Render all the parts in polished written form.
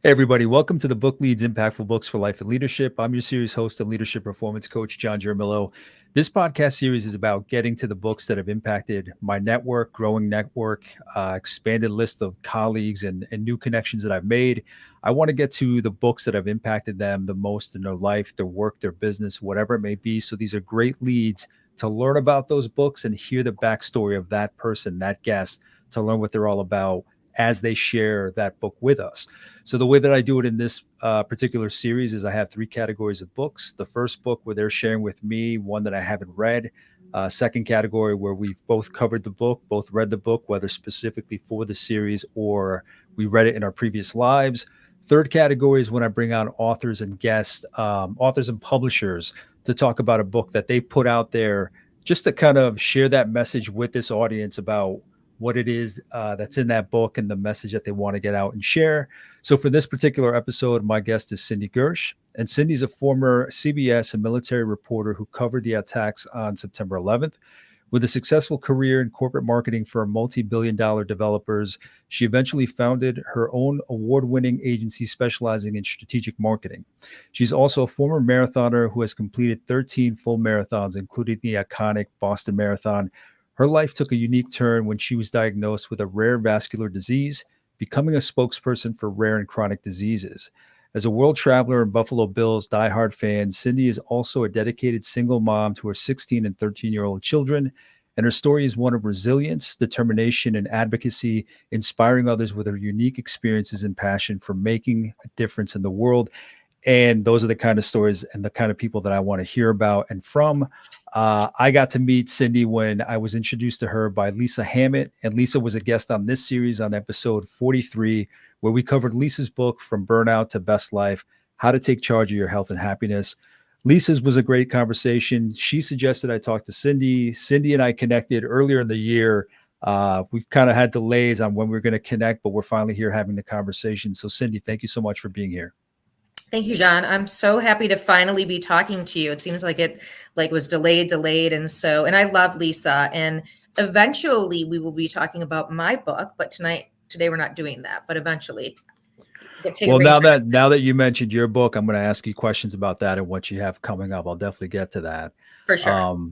Hey, everybody. Welcome to the Book Leads Impactful Books for Life and Leadership. I'm your series host and leadership performance coach, John Jermillo. This podcast series is about getting to the books that have impacted my network, growing network, expanded list of colleagues and new connections that I've made. I want to get to the books that have impacted them the most in their life, their work, their business, whatever it may be. So these are great leads to learn about those books and hear the backstory of that person, that guest, to learn what they're all about as they share that book with us. So the way that I do it in this particular series is I have three categories of books. The first book where they're sharing with me one that I haven't read. Second category where we've both covered the book, both read the book, whether specifically for the series or we read it in our previous lives. Third category is when I bring on authors and guests, authors and publishers to talk about a book that they put out there just to kind of share that message with this audience about what it is that's in that book and the message that they want to get out and share. So for this particular episode, my guest is Cindy Gersch. And Cindy's a former CBS and military reporter who covered the attacks on September 11th. With a successful career in corporate marketing for multi-billion-dollar developers, she eventually founded her own award-winning agency specializing in strategic marketing. She's also a former marathoner who has completed 13 full marathons, including the iconic Boston Marathon. Her life took a unique turn when she was diagnosed with a rare vascular disease, becoming a spokesperson for rare and chronic diseases. As a world traveler and Buffalo Bills diehard fan, Cindy is also a dedicated single mom to her 16 and 13-year-old children, and her story is one of resilience, determination, and advocacy, inspiring others with her unique experiences and passion for making a difference in the world. And those are the kind of stories and the kind of people that I want to hear about and from. I got to meet Cindy when I was introduced to her by Lisa Hammett, and Lisa was a guest on this series on episode 43, where we covered Lisa's book, From Burnout to Best Life, How to Take Charge of Your Health and Happiness. Lisa's was a great conversation. She suggested I talk to Cindy. Cindy and I connected earlier in the year. We've kind of had delays on when we're going to connect, but we're finally here having the conversation. So Cindy, thank you so much for being here. Thank you, John. I'm so happy to finally be talking to you. It seems like it was delayed. And I love Lisa. And eventually we will be talking about my book, but today we're not doing that, but eventually. Well, now that you mentioned your book, I'm going to ask you questions about that and what you have coming up. I'll definitely get to that. For sure.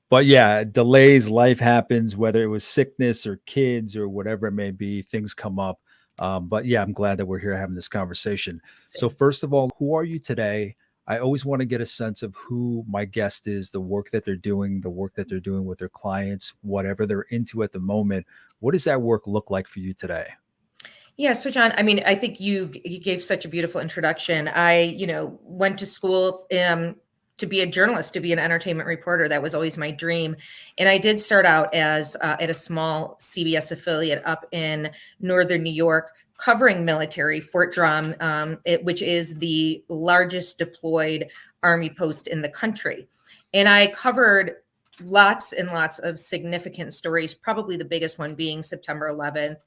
But yeah, delays, life happens, whether it was sickness or kids or whatever it may be, things come up. But yeah, I'm glad that we're here having this conversation. So first of all, who are you today? I always want to get a sense of who my guest is, the work that they're doing with their clients, whatever they're into at the moment. What does that work look like for you today? Yeah. So John, I mean, I think you gave such a beautiful introduction. I, went to school to be a journalist, to be an entertainment reporter. That was always my dream. And I did start out as at a small CBS affiliate up in Northern New York, covering military, Fort Drum, which is the largest deployed Army post in the country. And I covered lots and lots of significant stories, probably the biggest one being September 11th.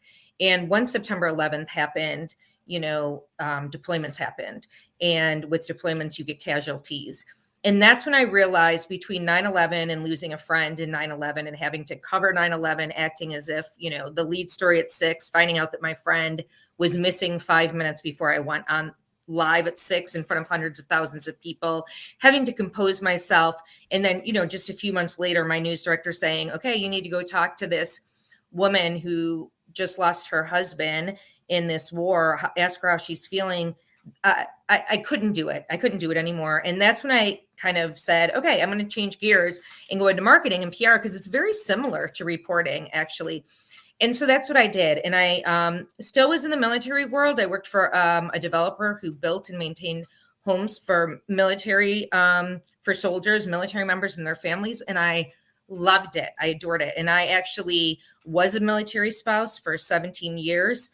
And once September 11th happened, deployments happened. And with deployments, you get casualties. And that's when I realized between 9/11 and losing a friend in 9/11 and having to cover 9/11, acting as if, the lead story at 6, finding out that my friend was missing 5 minutes before I went on live at 6 in front of hundreds of thousands of people, having to compose myself. And then, just a few months later, my news director saying, okay, you need to go talk to this woman who just lost her husband in this war, ask her how she's feeling. I couldn't do it. I couldn't do it anymore. And that's when I kind of said, okay, I'm going to change gears and go into marketing and PR because it's very similar to reporting, actually. And so that's what I did. And I still was in the military world. I worked for a developer who built and maintained homes for military, for soldiers, military members and their families. And I loved it. I adored it. And I actually was a military spouse for 17 years.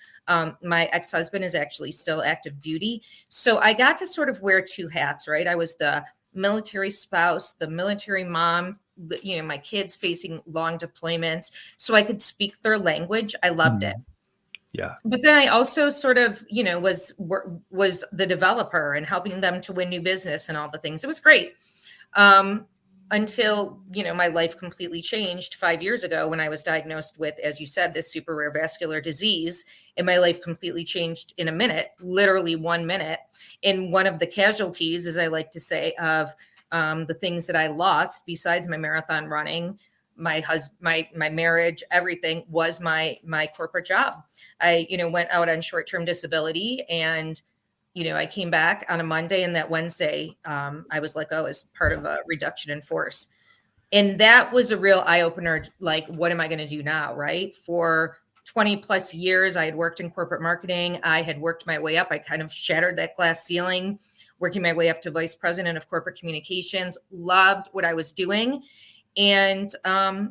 My ex-husband is actually still active duty. So I got to sort of wear two hats, right? I was the military spouse, the military mom, my kids facing long deployments. So I could speak their language. I loved it. Yeah. But then I also sort of, was the developer and helping them to win new business and all the things. It was great. until, my life completely changed 5 years ago when I was diagnosed with, as you said, this super rare vascular disease. And my life completely changed in a minute, literally 1 minute. And one of the casualties, as I like to say, of the things that I lost besides my marathon running, my husband, my marriage, everything, was my corporate job. I, went out on short-term disability, and I came back on a Monday, and that Wednesday, I was let go as part of a reduction in force. And that was a real eye opener. Like, what am I going to do now? Right. For 20 plus years, I had worked in corporate marketing. I had worked my way up. I kind of shattered that glass ceiling, working my way up to vice president of corporate communications, loved what I was doing. And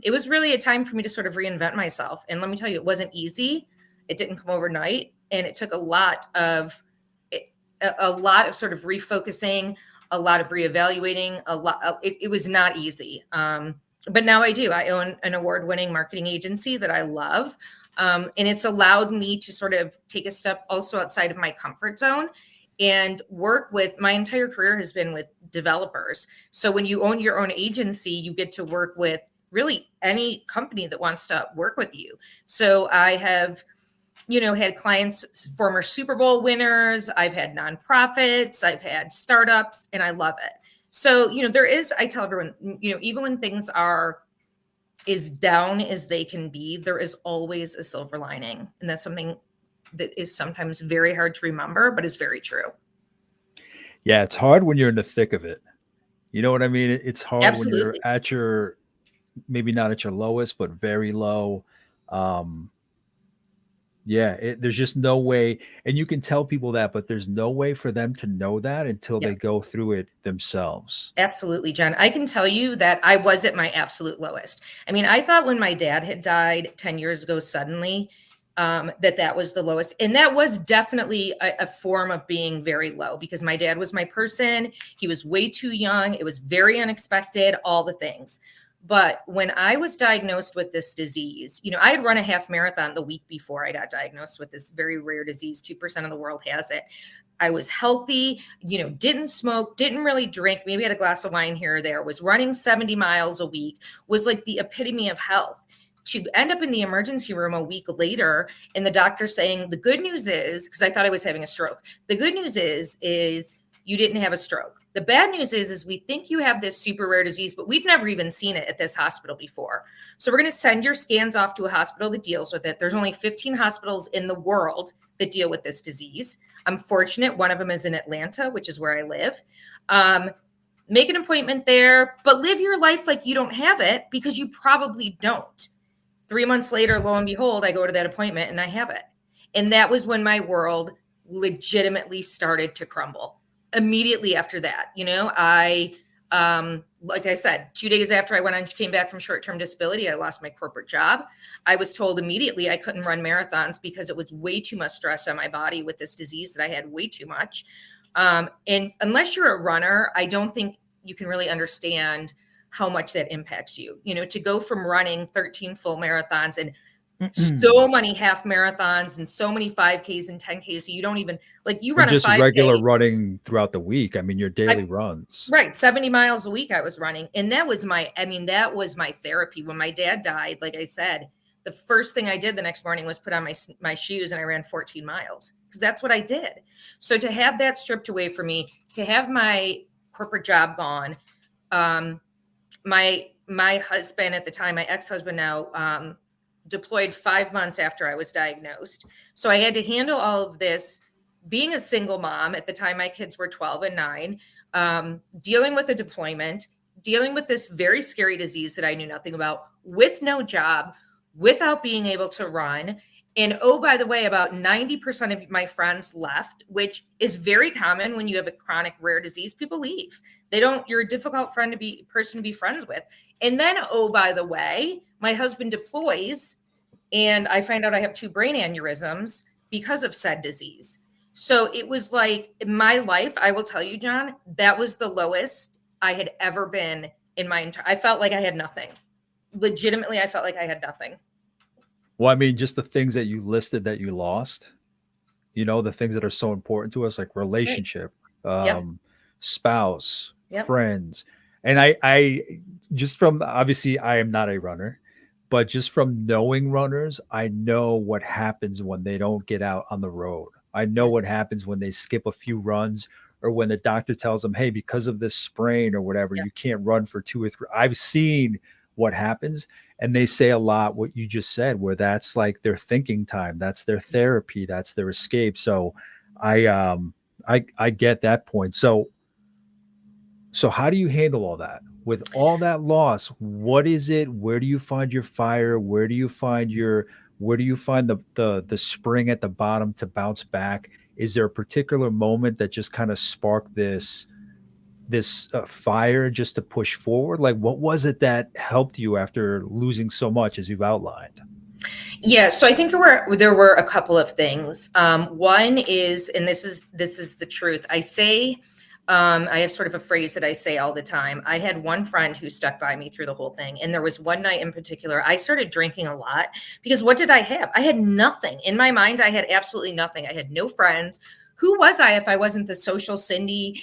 it was really a time for me to sort of reinvent myself. And let me tell you, it wasn't easy. It didn't come overnight. And it took a lot of sort of refocusing, a lot of reevaluating, it was not easy. But now I own an award-winning marketing agency that I love. And it's allowed me to sort of take a step also outside of my comfort zone and work with. My entire career has been with developers. So when you own your own agency, you get to work with really any company that wants to work with you. So I have had clients, former Super Bowl winners. I've had nonprofits, I've had startups, and I love it. So, I tell everyone, even when things are as down as they can be, there is always a silver lining. And that's something that is sometimes very hard to remember, but is very true. Yeah, it's hard when you're in the thick of it. You know what I mean? It's hard when you're Absolutely. at your, maybe not at your lowest, but very low. Um, there's just no way, and you can tell people that, but there's no way for them to know that until Yeah. they go through it themselves. Absolutely, Jen. I can tell you that I was at my absolute lowest. I mean, I thought when my dad had died 10 years ago suddenly, that was the lowest. And that was definitely a form of being very low, because my dad was my person. He was way too young. It was very unexpected, all the things. But when I was diagnosed with this disease, I had run a half marathon the week before I got diagnosed with this very rare disease. 2% of the world has it. I was healthy, didn't smoke, didn't really drink, maybe had a glass of wine here or there, was running 70 miles a week, was like the epitome of health. To end up in the emergency room a week later, and the doctor saying, the good news is, because I thought I was having a stroke, the good news is you didn't have a stroke. The bad news is we think you have this super rare disease, but we've never even seen it at this hospital before. So we're going to send your scans off to a hospital that deals with it. There's only 15 hospitals in the world that deal with this disease. I'm fortunate. One of them is in Atlanta, which is where I live. Make an appointment there, but live your life like you don't have it, because you probably don't. 3 months later, lo and behold, I go to that appointment and I have it. And that was when my world legitimately started to crumble. Immediately after that, like I said, 2 days after came back from short-term disability, I lost my corporate job. I was told immediately I couldn't run marathons because it was way too much stress on my body with this disease that I had way too much. And unless you're a runner, I don't think you can really understand how much that impacts you, to go from running 13 full marathons and so many half marathons and so many 5Ks and 10Ks. So you don't even, like, you Or run a just 5K. regular running throughout the week. I mean, your daily runs. Right. 70 miles a week I was running. And that was my therapy. When my dad died, like I said, the first thing I did the next morning was put on my shoes, and I ran 14 miles, because that's what I did. So to have that stripped away from me, to have my corporate job gone, my husband at the time, my ex-husband now, deployed 5 months after I was diagnosed. So I had to handle all of this, being a single mom. At the time, my kids were 12 and 9, dealing with the deployment, dealing with this very scary disease that I knew nothing about, with no job, without being able to run. And oh, by the way, about 90% of my friends left, which is very common when you have a chronic rare disease. People leave. You're a difficult person to be friends with. And then, oh, by the way, my husband deploys, and I find out I have 2 brain aneurysms because of said disease. So it was like, in my life, I will tell you, John, that was the lowest I had ever been in my entire, I felt like I had nothing. Legitimately, I felt like I had nothing. Well, I mean, just the things that you listed that you lost, the things that are so important to us, like Right. relationship, Yep. spouse, Yep. friends. And I just from, obviously I am not a runner, but just from knowing runners, I know what happens when they don't get out on the road. I know Yeah. what happens when they skip a few runs, or when the doctor tells them, hey, because of this sprain or whatever, Yeah. you can't run for 2 or 3. I've seen what happens. And they say a lot what you just said, where that's like their thinking time, that's their therapy, that's their escape. So I I get that point. So how do you handle all that? With all that loss, what is it? Where do you find your fire? Where do you find the spring at the bottom to bounce back? Is there a particular moment that just kind of sparked this fire just to push forward? Like, what was it that helped you after losing so much as you've outlined? Yeah, so I think there were a couple of things. One is, and this is the truth. I have sort of a phrase that I say all the time. I had one friend who stuck by me through the whole thing, and there was one night in particular I started drinking a lot because what did I have? I had nothing in my mind. I had absolutely nothing. I had no friends. Who was I if I wasn't the social Cindy,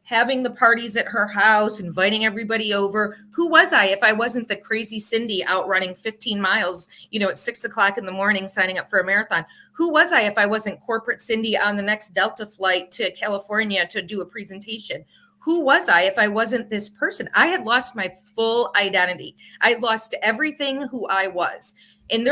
having the parties at her house, inviting everybody over? Who was I if I wasn't the crazy Cindy out running 15 miles, at 6 o'clock in the morning, signing up for a marathon? Who was I if I wasn't corporate Cindy on the next Delta flight to California to do a presentation? Who was I if I wasn't this person? I had lost my full identity. I lost everything who I was. And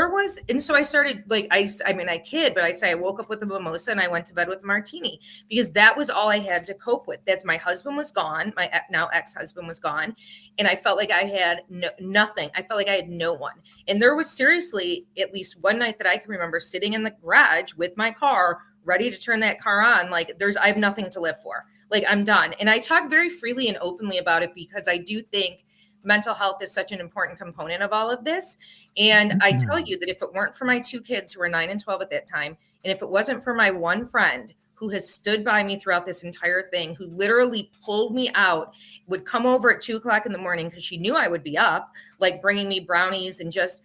so I started, like, I mean, I kid, but I say I woke up with a mimosa and I went to bed with a martini because that was all I had to cope with. That's My husband was gone. My now ex-husband was gone. And I felt like I had nothing. I felt like I had no one. And there was seriously at least one night that I can remember sitting in the garage with my car, ready to turn that car on. Like, I have nothing to live for. Like, I'm done. And I talk very freely and openly about it because I do think mental health is such an important component of all of this. And I tell you that if it weren't for my two kids who were 9 and 12 at that time, and if it wasn't for my one friend who has stood by me throughout this entire thing, who literally pulled me out, would come over at 2 o'clock in the morning because she knew I would be up, like bringing me brownies, and just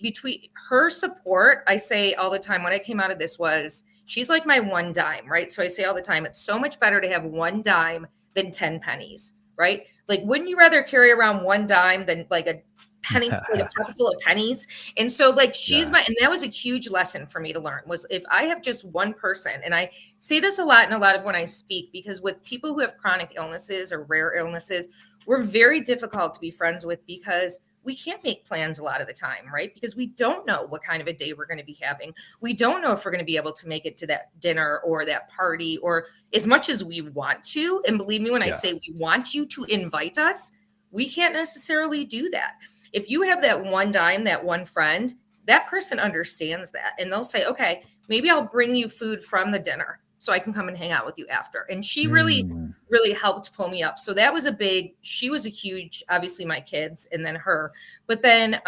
between her support, I say all the time when I came out of this was, she's like my one dime, right? So I say all the time, it's so much better to have one dime than 10 pennies, right? Like, wouldn't you rather carry around one dime than like a penny, like a pocket full of pennies? And so, like, Yeah. and that was a huge lesson for me to learn, was if I have just one person, and I say this a lot in a lot of when I speak, because with people who have chronic illnesses or rare illnesses, we're very difficult to be friends with because we can't make plans a lot of the time, right? Because we don't know what kind of a day we're going to be having. We don't know if we're going to be able to make it to that dinner or that party, or as much as we want to. And believe me when I say we want you to invite us, we can't necessarily do that. If you have that one dime, that one friend, that person understands that. And they'll say, okay, maybe I'll bring you food from the dinner so I can come and hang out with you after. And she really, really helped pull me up. So that was she was a huge, obviously my kids and then her. But then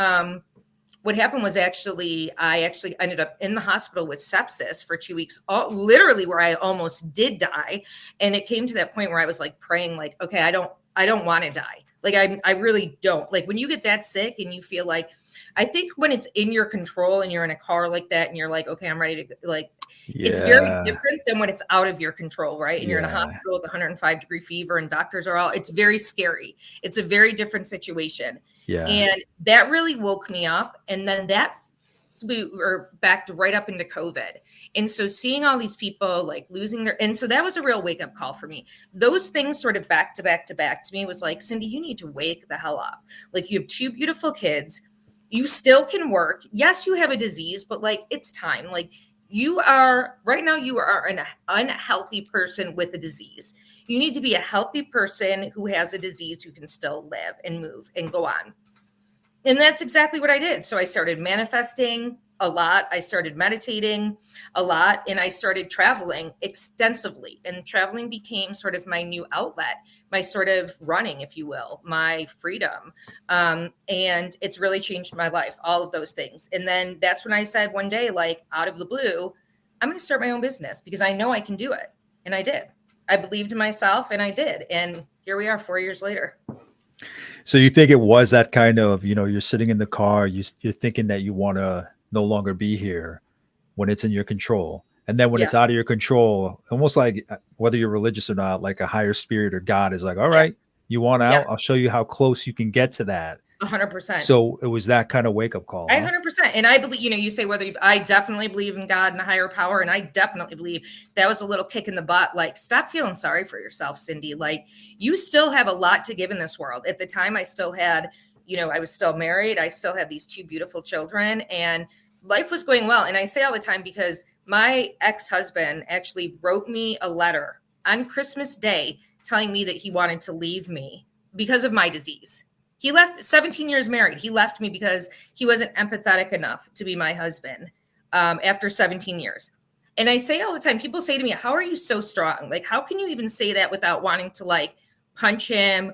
what happened was I actually ended up in the hospital with sepsis for 2 weeks, literally where I almost did die. And it came to that point where I was like praying, like, okay, I don't want to die. Like, I really don't. Like, when you get that sick and you feel like, I think when it's in your control and you're in a car like that and you're like, okay, I'm ready to, like, it's very different than when it's out of your control, right? And you're in a hospital with 105-degree fever and doctors are it's very scary. It's a very different situation. Yeah. And that really woke me up. And then that backed right up into COVID. And so seeing all these people like losing and so that was a real wake up call for me. Those things sort of back to back to back to me was like, Cindy, you need to wake the hell up. Like, you have two beautiful kids. You still can work. Yes, you have a disease, but like, it's time. Like, right now you are an unhealthy person with a disease. You need to be a healthy person who has a disease who can still live and move and go on. And that's exactly what I did. So I started manifesting a lot. I started meditating a lot, and I started traveling extensively. And traveling became sort of my new outlet, my sort of running, if you will, my freedom. And it's really changed my life, all of those things. And then that's when I said one day, like, out of the blue, I'm going to start my own business because I know I can do it. And I did. I believed in myself and I did. And here we are 4 years later. So you think it was that kind of, you're sitting in the car, you're thinking that you want to no longer be here when it's in your control. And then when it's out of your control, almost like whether you're religious or not, like a higher spirit or God is like, all right, You want Yeah, out? I'll show you how close you can get to that. 100%. So it was that kind of wake up call, I huh? 100%. And I believe, you say whether I definitely believe in God and a higher power. And I definitely believe that was a little kick in the butt. Like, stop feeling sorry for yourself, Cindy. Like, you still have a lot to give in this world. At the time, I still had, I was still married. I still had these two beautiful children, and life was going well. And I say all the time because my ex-husband actually wrote me a letter on Christmas Day telling me that he wanted to leave me because of my disease. He left 17 years married. He left me because he wasn't empathetic enough to be my husband after 17 years. And I say all the time, people say to me, how are you so strong? Like, how can you even say that without wanting to like punch him,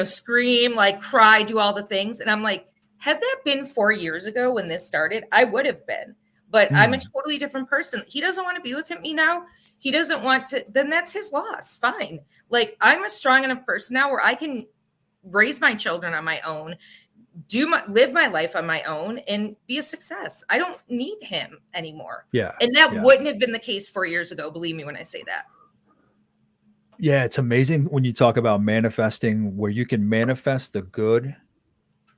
scream, like cry, do all the things? And I'm like, had that been 4 years ago when this started, I would have been. But I'm a totally different person. He doesn't want to be with me now. He doesn't want to, then that's his loss. Fine. Like, I'm a strong enough person now where I can raise my children on my own, live my life on my own, and be a success. I don't need him anymore. Yeah. And that Yeah. wouldn't have been the case 4 years ago. Believe me when I say that. Yeah, it's amazing when you talk about manifesting, where you can manifest the good,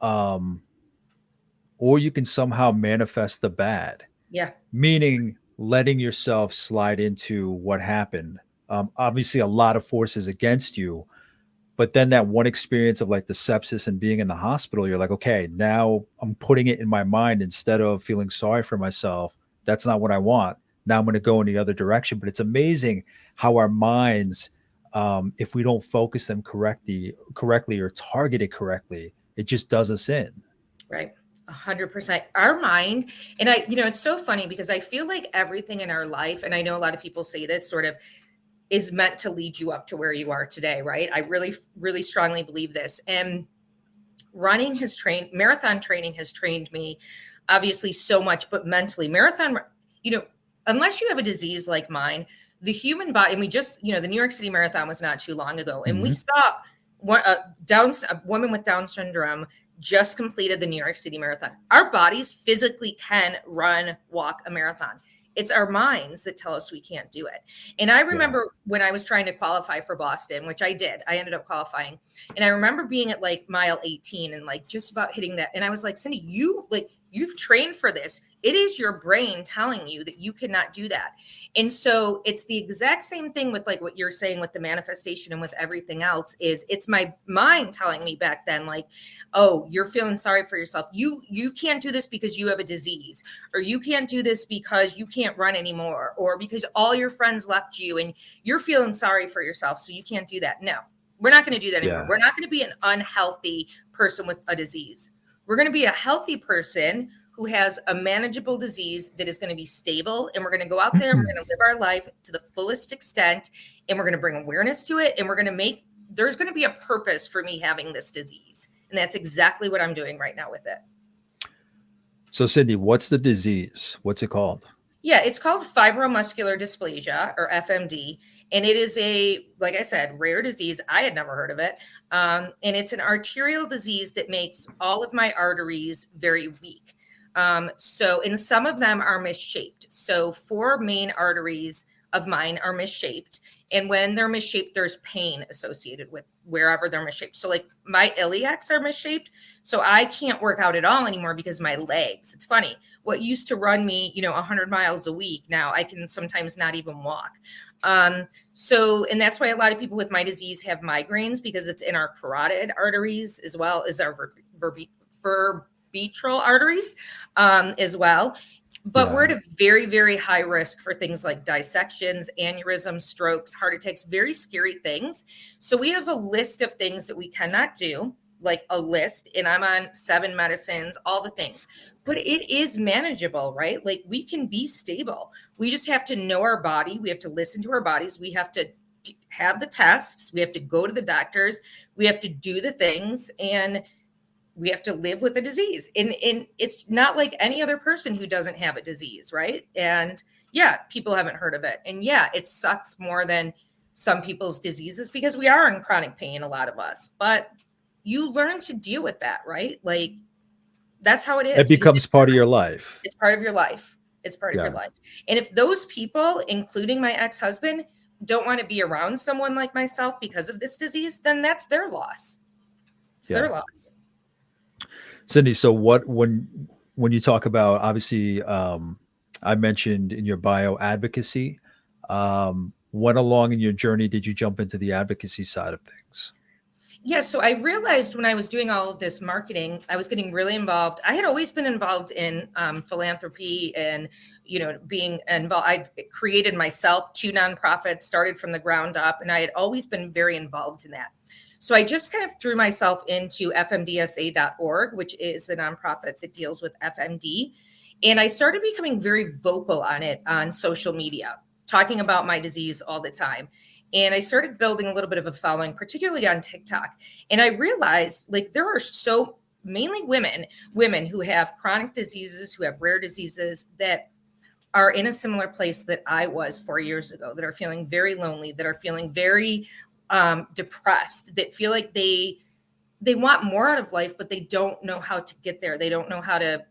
or you can somehow manifest the bad, Yeah. meaning letting yourself slide into what happened. Obviously, a lot of forces against you, but then that one experience of like the sepsis and being in the hospital, you're like, okay, now I'm putting it in my mind instead of feeling sorry for myself. That's not what I want. Now I'm going to go in the other direction. But it's amazing how our minds, if we don't focus them correctly or target it correctly, it just does us in. Right. 100%. Our mind, and it's so funny because I feel like everything in our life, and I know a lot of people say this sort of, is meant to lead you up to where you are today, right? I really, really strongly believe this. And marathon training has trained me obviously so much, but mentally, marathon, unless you have a disease like mine, the human body, and we just, the New York City Marathon was not too long ago, and we saw a woman with Down syndrome just completed the New York City Marathon. Our bodies physically can run, walk a marathon. It's our minds that tell us we can't do it. And I remember when I was trying to qualify for Boston, which I did, I ended up qualifying. And I remember being at like mile 18 and like just about hitting that. And I was like, Cindy, you've trained for this. It is your brain telling you that you cannot do that. And so it's the exact same thing with like what you're saying with the manifestation and with everything else. Is it's my mind telling me back then, like, oh, you're feeling sorry for yourself. You can't do this because you have a disease, or you can't do this because you can't run anymore, or because all your friends left you and you're feeling sorry for yourself. So you can't do that. No, we're not going to do that anymore. Yeah. We're not going to be an unhealthy person with a disease. We're going to be a healthy person who has a manageable disease that is going to be stable. And we're going to go out there and we're going to live our life to the fullest extent. And we're going to bring awareness to it. And there's going to be a purpose for me having this disease. And that's exactly what I'm doing right now with it. So, Cindy, what's the disease? What's it called? Yeah, it's called fibromuscular dysplasia, or FMD. And it is like I said, rare disease. I had never heard of it. And it's an arterial disease that makes all of my arteries very weak. And some of them are misshaped. So 4 main arteries of mine are misshaped. And when they're misshaped, there's pain associated with wherever they're misshaped. So like my iliacs are misshaped. So I can't work out at all anymore because my legs, it's funny, what used to run me, 100 miles a week, now I can sometimes not even walk. And that's why a lot of people with my disease have migraines, because it's in our carotid arteries as well as our vertebral arteries as well. But we're at a very, very high risk for things like dissections, aneurysms, strokes, heart attacks, very scary things. So we have a list of things that we cannot do, like a list, and I'm on 7 medicines, all the things. But it is manageable, right? Like, we can be stable. We just have to know our body. We have to listen to our bodies. We have to have the tests. We have to go to the doctors. We have to do the things, and we have to live with the disease. And it's not like any other person who doesn't have a disease, right? And yeah, people haven't heard of it. And yeah, it sucks more than some people's diseases because we are in chronic pain, a lot of us. But you learn to deal with that, right? Like, that's how it is. It becomes part of your life. It's part of your life. It's part of your life. And if those people, including my ex-husband, don't want to be around someone like myself because of this disease, then that's their loss. It's Yeah. their loss. Cindy, so when you talk about, obviously, I mentioned in your bio advocacy, when along in your journey did you jump into the advocacy side of things? Yeah, so I realized when I was doing all of this marketing, I was getting really involved. I had always been involved in philanthropy and, being involved. I created myself 2 nonprofits, started from the ground up, and I had always been very involved in that. So I just kind of threw myself into fmdsa.org, which is the nonprofit that deals with FMD. And I started becoming very vocal on it on social media, talking about my disease all the time. And I started building a little bit of a following, particularly on TikTok. And I realized like there are so mainly women who have chronic diseases, who have rare diseases that are in a similar place that I was 4 years ago, that are feeling very lonely, that are feeling very depressed, that feel like they want more out of life, but they don't know how to get there. They don't know how to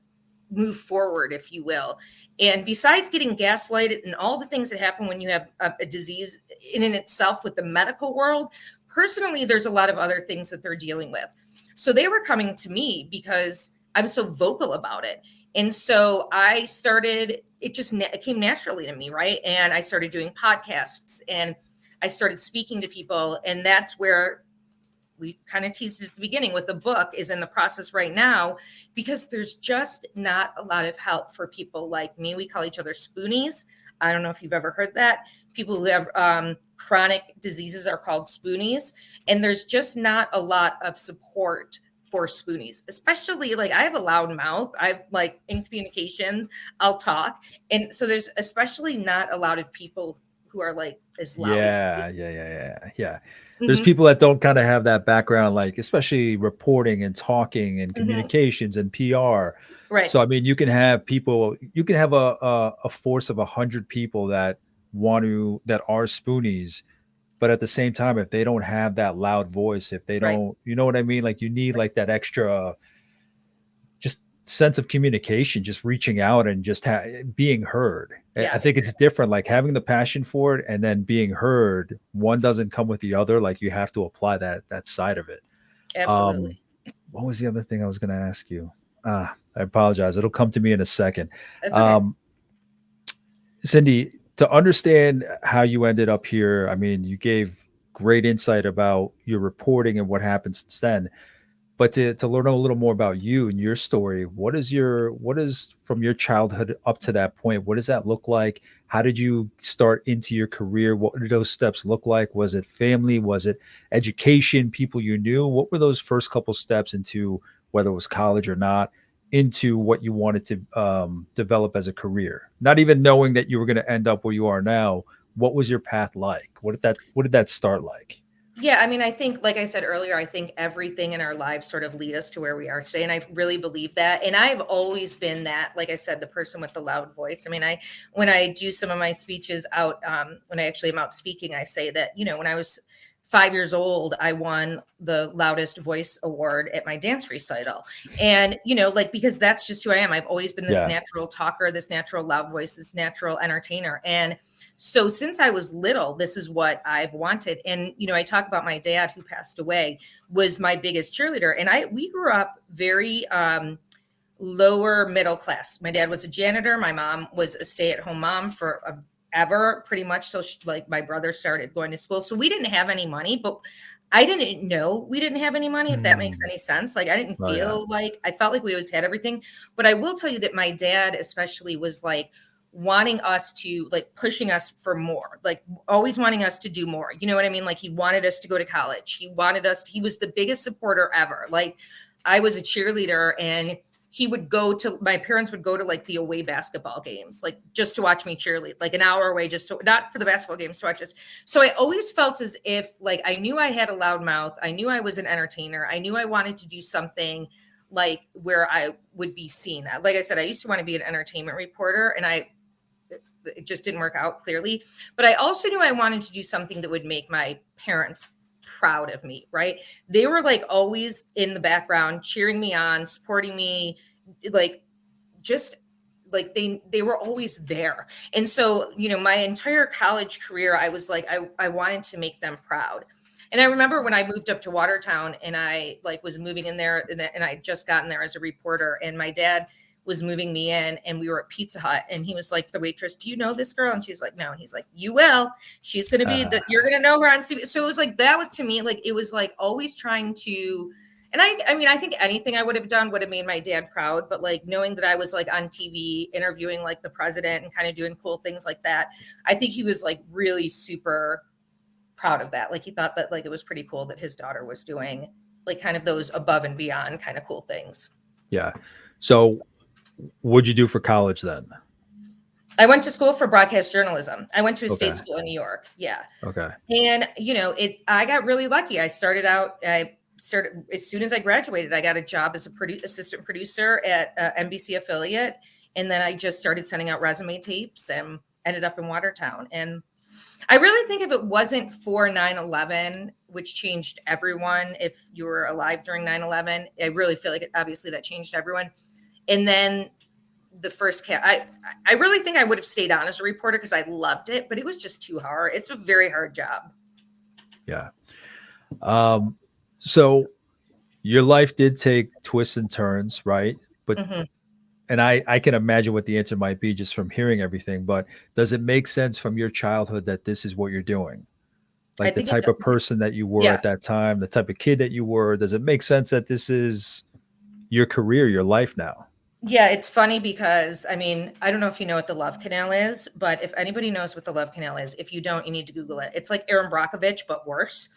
move forward, if you will. And besides getting gaslighted and all the things that happen when you have a disease in itself with the medical world, personally, there's a lot of other things that they're dealing with. So they were coming to me because I'm so vocal about it. And so I started, it came naturally to me, right? And I started doing podcasts and I started speaking to people. And that's where we kind of teased it at the beginning with the book is in the process right now because there's just not a lot of help for people like me. We call each other spoonies. I don't know if you've ever heard that. People who have chronic diseases are called spoonies, and there's just not a lot of support for spoonies, especially like I have a loud mouth. I've like in communications, I'll talk. And so there's especially not a lot of people who are like as loud as me. Yeah. There's Mhm, people that don't kind of have that background, like especially reporting and talking and mhm. communications and PR. Right. So I mean, you can have a force of 100 people that that are spoonies, but at the same time, if they don't have that loud voice, if they Right. don't, you know what I mean? Like you need Right. like that extra just sense of communication, just reaching out and just being heard. I Yeah, think it's exactly. different, like having the passion for it and then being heard. One doesn't come with the other. Like you have to apply that side of it. Um, Absolutely. what was the other thing I was going to ask you? I apologize. It'll come to me in a second. That's okay. Um, Cindy, to understand how you ended up here, I mean, you gave great insight about your reporting and what happened since then. But to learn a little more about you and your story, what is from your childhood up to that point? What does that look like? How did you start into your career? What did those steps look like? Was it family? Was it education? People you knew? What were those first couple steps into whether it was college or not, into what you wanted to develop as a career? Not even knowing that you were going to end up where you are now. What was your path like? What did that start like? Yeah, I mean, I think, like I said earlier, I think everything in our lives sort of lead us to where we are today. And I really believe that. And I've always been that, like I said, the person with the loud voice. I mean, when I do some of my speeches out, when I actually am out speaking, I say that, when I was 5 years old, I won the loudest voice award at my dance recital. And, like, because that's just who I am. I've always been this Yeah. natural talker, this natural loud voice, this natural entertainer. And so since I was little, this is what I've wanted. And, I talk about my dad who passed away was my biggest cheerleader. And we grew up very lower middle class. My dad was a janitor. My mom was a stay-at-home mom for ever, pretty much till like my brother started going to school. So we didn't have any money, but I didn't know we didn't have any money, if that makes Hmm. any sense. Like I didn't Oh yeah. feel like I felt like we always had everything. But I will tell you that my dad especially was like wanting us to like pushing us for more, like always wanting us to do more. You know what I mean? Like he wanted us to go to college. He was the biggest supporter ever. Like I was a cheerleader and my parents would go to like the away basketball games, like just to watch me cheerlead, like an hour away, just to, not for the basketball games, to watch us. So I always felt as if like I knew I had a loud mouth. I knew I was an entertainer. I knew I wanted to do something like where I would be seen. Like I said, I used to want to be an entertainment reporter and it just didn't work out clearly. But I also knew I wanted to do something that would make my parents proud of me, right? They were like always in the background, cheering me on, supporting me, like just like they were always there. And so, my entire college career, I was like, I wanted to make them proud. And I remember when I moved up to Watertown and I like was moving in there and I just gotten there as a reporter, and my dad was moving me in, and we were at Pizza Hut, and he was like to the waitress, "Do you know this girl?" And she's like, "No." And he's like, "You will. She's going to be you're going to know her on TV." So it was like, that was to me, like, it was like always trying to, and I mean, I think anything I would have done would have made my dad proud, but like knowing that I was like on TV interviewing like the president and kind of doing cool things like that, I think he was like really super proud of that. Like he thought that like it was pretty cool that his daughter was doing like kind of those above and beyond kind of cool things. Yeah. So what'd you do for college then? I went to school for broadcast journalism. I went to a Okay. state school in New York. Yeah. Okay. And I got really lucky. I started as soon as I graduated, I got a job as assistant producer at NBC affiliate. And then I just started sending out resume tapes and ended up in Watertown. And I really think if it wasn't for 9/11, which changed everyone, if you were alive during 9/11, I really feel like obviously that changed everyone. And then the first I really think I would have stayed on as a reporter because I loved it, but it was just too hard. It's a very hard job. Yeah. So your life did take twists and turns, right? But and I can imagine what the answer might be just from hearing everything, but does it make sense from your childhood that this is what you're doing? I Like the think it type does. of person that you were Yeah. at that time, the type of kid that you were, does it make sense that this is your career, your life now? Yeah, it's funny because I mean, I don't know if you know what the Love Canal is, but if anybody knows what the Love Canal is, if you don't, you need to Google it. It's like Aaron Brockovich, but worse.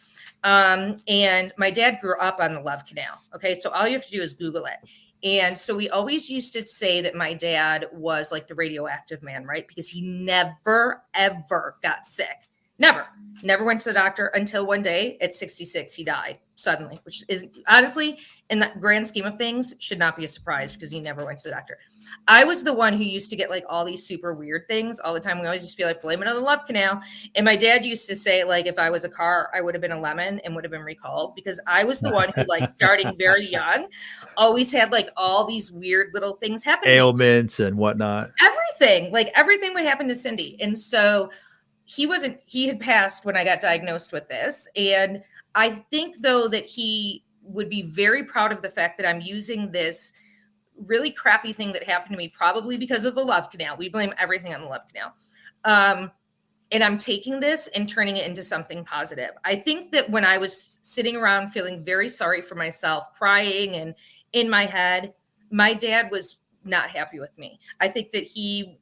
And my dad grew up on the Love Canal. Okay, so all you have to do is Google it. And so we always used to say that my dad was like the radioactive man, right? Because he never, ever got sick. Never went to the doctor until one day at 66, he died suddenly, which is honestly, in the grand scheme of things, should not be a surprise because he never went to the doctor. I was the one who used to get like all these super weird things all the time. We always used to be like, blame it on the Love Canal. And my dad used to say, like, if I was a car, I would have been a lemon and would have been recalled because I was the one who, like, starting very young, always had like all these weird little things happen. Ailments and whatnot. Everything would happen to Cindy. And so he had passed when I got diagnosed with this. And I think though that he would be very proud of the fact that I'm using this really crappy thing that happened to me, probably because of the Love Canal. We blame everything on the Love Canal. And I'm taking this and turning it into something positive. I think that when I was sitting around feeling very sorry for myself, crying and in my head, my dad was not happy with me. I think that he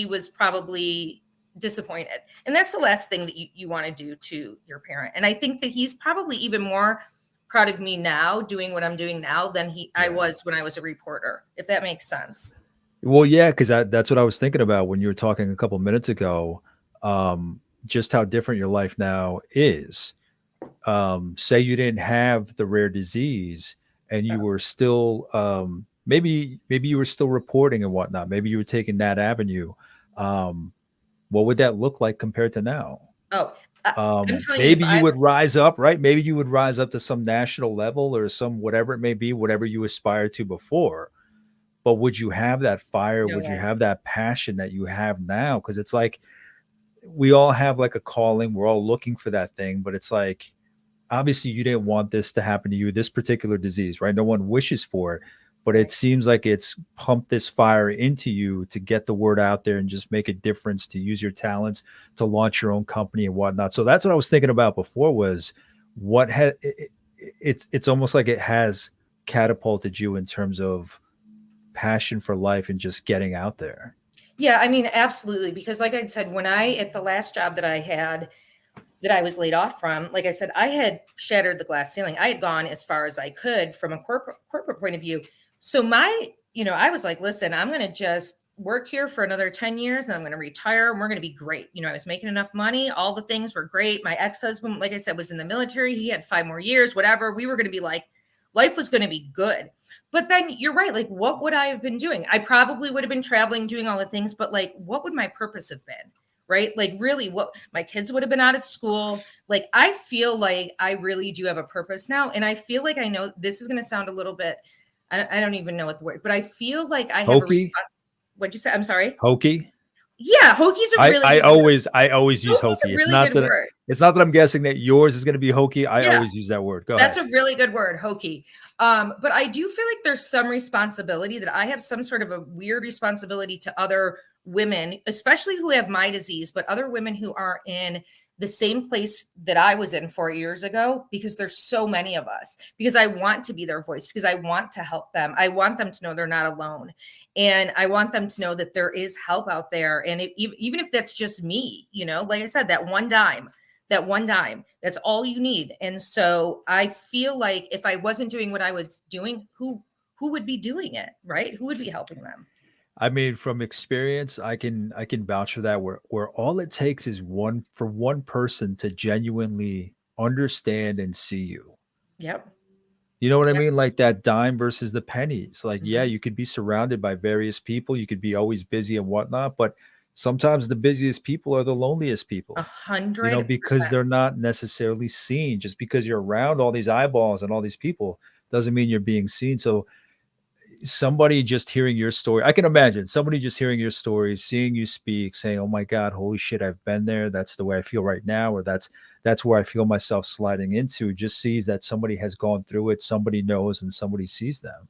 was probably disappointed. And that's the last thing that you want to do to your parent. And I think that he's probably even more proud of me now doing what I'm doing now than I was when I was a reporter, if that makes sense. Well, yeah, because that's what I was thinking about when you were talking a couple minutes ago. Just how different your life now is. Say you didn't have the rare disease and you were still maybe you were still reporting and whatnot. Maybe you were taking that avenue. What would that look like compared to now? Oh, I'm telling you, Maybe you would rise up, right? Maybe you would rise up to some national level or some whatever it may be, whatever you aspired to before. But would you have that fire? No Would you way. have that passion that you have now? Because it's like we all have like a calling. We're all looking for that thing, but it's like obviously you didn't want this to happen to you, this particular disease, right? No one wishes for it, but it seems like it's pumped this fire into you to get the word out there and just make a difference, to use your talents, to launch your own company and whatnot. So that's what I was thinking about before was what had it's almost like it has catapulted you in terms of passion for life and just getting out there. Yeah, I mean, absolutely. Because like I said, at the last job that I had, that I was laid off from, like I said, I had shattered the glass ceiling. I had gone as far as I could from a corporate point of view. So I was like, listen, I'm going to just work here for another 10 years and I'm going to retire and we're going to be great. I was making enough money. All the things were great. My ex-husband, like I said, was in the military. He had 5 more years, whatever. We were going to be like, life was going to be good. But then you're right. Like, what would I have been doing? I probably would have been traveling, doing all the things, but like, what would my purpose have been? Right? Like, really, what my kids would have been out at school. Like, I feel like I really do have a purpose now. And I feel like I know this is going to sound a little bit, I don't even know what the word, but I feel like I have a Hokey? response. What'd you say? I'm sorry. Hokey. Yeah, hokey's a I, really I good word. always I always use Hokey's hokey. a really good word. It's not that I'm guessing that yours is going to be hokey. I Yeah, always use that word. Go that's ahead. a really good word, hokey. But I do feel like there's some responsibility that I have some sort of a weird responsibility to other women, especially who have my disease, but other women who are in the same place that I was in 4 years ago, because there's so many of us, because I want to be their voice, because I want to help them. I want them to know they're not alone. And I want them to know that there is help out there. And even if that's just me, like I said, that one dime, that's all you need. And so I feel like if I wasn't doing what I was doing, who would be doing it, right? Who would be helping them? I mean, from experience, I can vouch for that. Where all it takes is one person to genuinely understand and see you. Yep. You know what I Yep. mean? Like that dime versus the pennies. Like, yeah, Mhm. you could be surrounded by various people. You could be always busy and whatnot, but sometimes the busiest people are the loneliest A people, hundred because percent. they're not necessarily seen. Just because you're around all these eyeballs and all these people doesn't mean you're being seen. So somebody just hearing your story, I can imagine somebody just hearing your story, seeing you speak, saying, "Oh my God, holy shit, I've been there. That's the way I feel right now," or that's where I feel myself sliding into. Just sees that somebody has gone through it, somebody knows, and somebody sees them.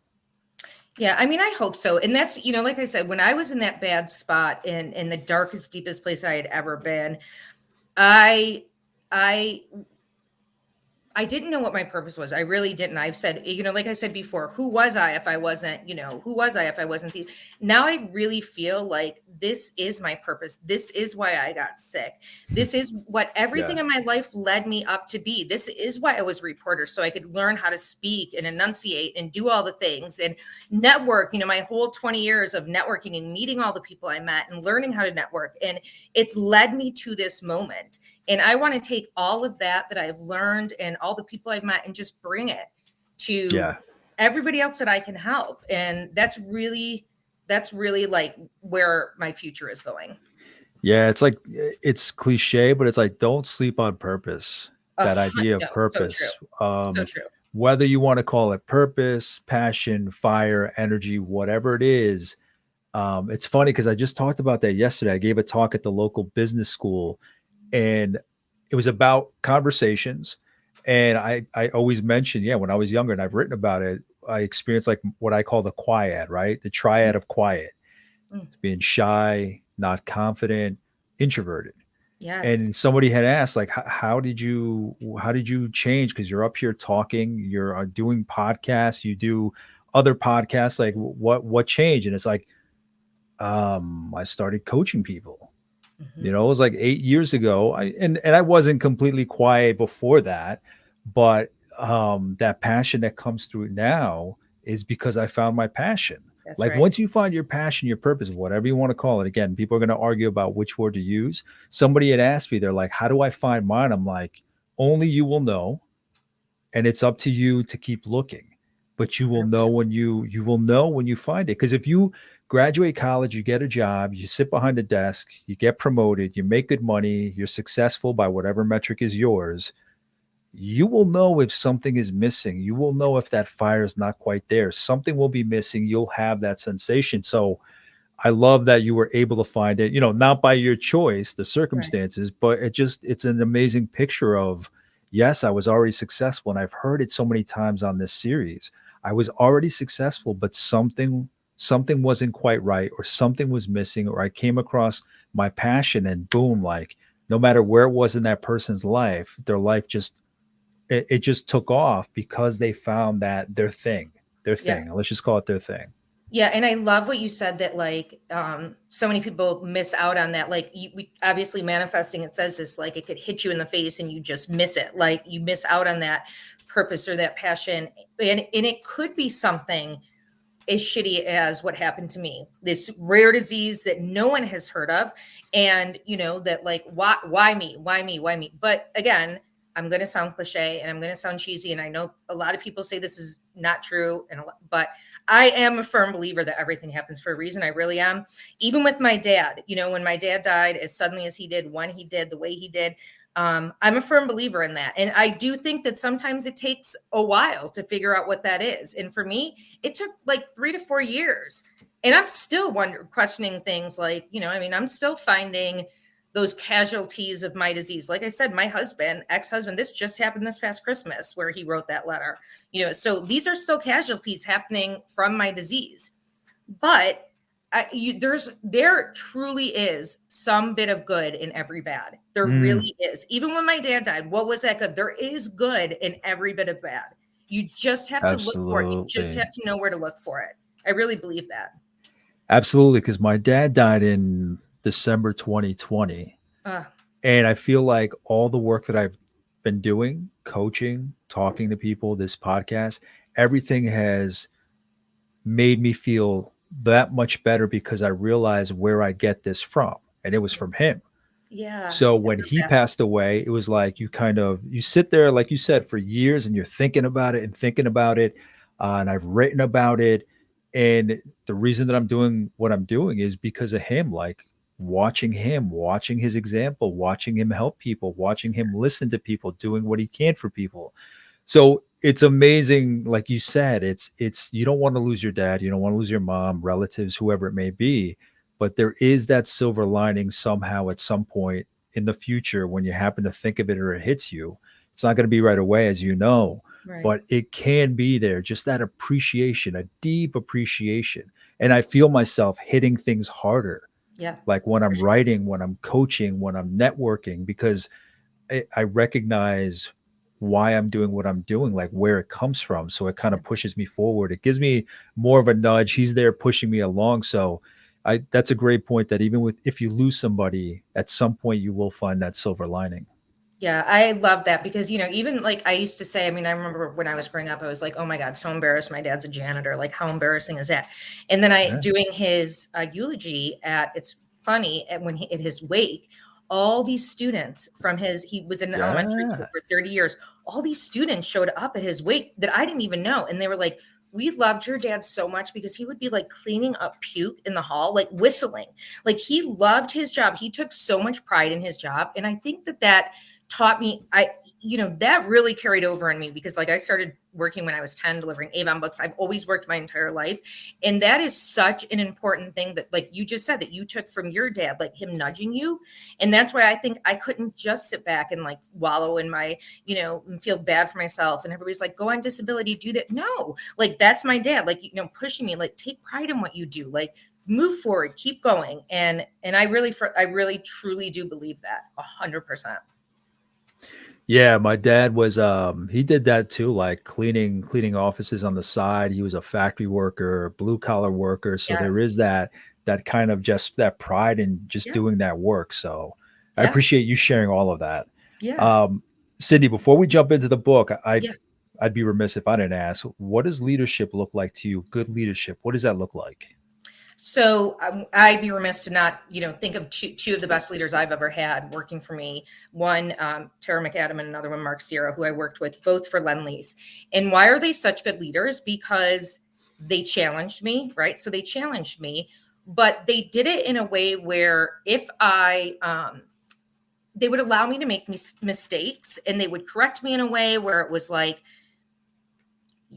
Yeah, I mean, I hope so. And that's, like I said, when I was in that bad spot in the darkest, deepest place I had ever been, I I I didn't know what my purpose was. I really didn't. I've said, like I said before, who was I if I wasn't, who was I if I wasn't the now I really feel like this is my purpose. This is why I got sick. This is what everything Yeah. in my life led me up to be. This is why I was a reporter, so I could learn how to speak and enunciate and do all the things and network, my whole 20 years of networking and meeting all the people I met and learning how to network. And it's led me to this moment. And I want to take all of that I've learned and all the people I've met and just bring it to Yeah. everybody else that I can help. And that's really like where my future is going. Yeah, it's like it's cliche, but it's like don't sleep on purpose. That idea No, of so true. purpose. So true. Whether you want to call it purpose, passion, fire, energy, whatever it is. It's funny because I just talked about that yesterday. I gave a talk at the local business school, and it was about conversations. And I always mention, yeah, when I was younger, and I've written about it, I experienced like what I call the quiet, right? The triad of quiet, Mm, being shy, not confident, introverted. yes, And somebody had asked, like, how did you change? Because you're up here talking, you're doing podcasts, you do other podcasts. Like, what changed? And it's like, I started coaching people. mhm, It was like 8 years ago. And I wasn't completely quiet before that, but that passion that comes through now is because I found my passion. that's Like right. once you find your passion, your purpose, whatever you want to call it, again, people are going to argue about which word to use. Somebody had asked me, they're like, "How do I find mine?" I'm like, "Only you will know, and it's up to you to keep looking, but you will know 100%. when you find it. Because if you graduate college, you get a job, you sit behind a desk, you get promoted, you make good money, you're successful by whatever metric is yours, you will know if something is missing. You will know if that fire is not quite there. Something will be missing. You'll have that sensation. So I love that you were able to find it, not by your choice, the Right. circumstances, but it's an amazing picture of, yes, I was already successful. And I've heard it so many times on this series. I was already successful, but something wasn't quite right, or something was missing, or I came across my passion and boom, like no matter where it was in that person's life, their life it just took off because they found that their Yeah. thing. Let's just call it their thing. Yeah, and I love what you said that like so many people miss out on that. Like we obviously manifesting, it says this, like it could hit you in the face and you just miss it. Like you miss out on that purpose or that passion. And it could be something as shitty as what happened to me, this rare disease that no one has heard of. And that like, why me, why me? But again, I'm going to sound cliche and I'm going to sound cheesy, and I know a lot of people say this is not true, but I am a firm believer that everything happens for a reason. I really am. Even with my dad, when my dad died as suddenly as he did, when he did, the way he did, I'm a firm believer in that. And I do think that sometimes it takes a while to figure out what that is. And for me, it took like 3 to 4 years And I'm still questioning things like, I mean, I'm still finding those casualties of my disease. Like I said, my husband, ex-husband, this just happened this past Christmas where he wrote that letter. So these are still casualties happening from my disease. But there truly is some bit of good in every bad. There Mm, really is. Even when my dad died, what was that good? There is good in every bit of bad. You just have to look for it. You just absolutely. have to know where to look for it. I really believe that. Absolutely. Because my dad died in December 2020. Uh, And I feel like all the work that I've been doing, coaching, talking to people, this podcast, everything has made me feel that much better because I realized where I get this from. And it was from him. yeah. So I when love he that. passed away, it was like you sit there, like you said, for years and you're thinking about it and thinking about it. And I've written about it. And the reason that I'm doing what I'm doing is because of him, like him, watching his example, watching him help people, watching him listen to people, doing what he can for people. So it's amazing, like you said, it's you don't want to lose your dad, you don't want to lose your mom, relatives, whoever it may be, but there is that silver lining somehow at some point in the future when you happen to think of it or it hits you. It's not going to be right away, as you know, Right. but it can be there. Just that appreciation, a deep appreciation. And I feel myself hitting things harder, Yeah. like when For I'm sure. writing, when I'm coaching, when I'm networking, because I recognize why I'm doing what I'm doing, like where it comes from. So it kind Yeah. of pushes me forward. It gives me more of a nudge. He's there pushing me along. So that's a great point that even with if you lose somebody, at some point you will find that silver lining. Yeah, I love that because, even like I used to say, I mean, I remember when I was growing up, I was like, oh my God, so embarrassed. My dad's a janitor. Like, how embarrassing is that? And then Yeah. doing his eulogy it's funny, when at his wake, all these students he was in elementary school Yeah. for 30 years, all these students showed up at his wake that I didn't even know. And they were like, we loved your dad so much because he would be like cleaning up puke in the hall, like whistling. Like he loved his job. He took so much pride in his job. And I think that taught me that really carried over in me because like I started working when I was 10 delivering Avon books. I've always worked my entire life, and that is such an important thing that like you just said that you took from your dad, like him nudging you. And that's why I think I couldn't just sit back and like wallow in my and feel bad for myself, and everybody's like, go on disability, do that. No, like that's my dad, like pushing me, like take pride in what you do, like move forward, keep going. And I really truly do believe that 100%. Yeah, my dad was he did that too, like cleaning offices on the side. He was a factory worker, blue collar worker. So there Yes. is that kind of just that pride in just Yeah. doing that work. So I Yeah. appreciate you sharing all of that. Yeah. Um, Cindy, before we jump into the book, Yeah. I'd be remiss if I didn't ask, what does leadership look like to you? Good leadership. What does that look like? So I'd be remiss to not, think of two of the best leaders I've ever had working for me. One, Tara McAdam, and another one, Mark Sierra, who I worked with both for Lend-Lease. And why are they such good leaders? Because they challenged me, right? So they challenged me, but they did it in a way where if they would allow me to make mistakes, and they would correct me in a way where it was like,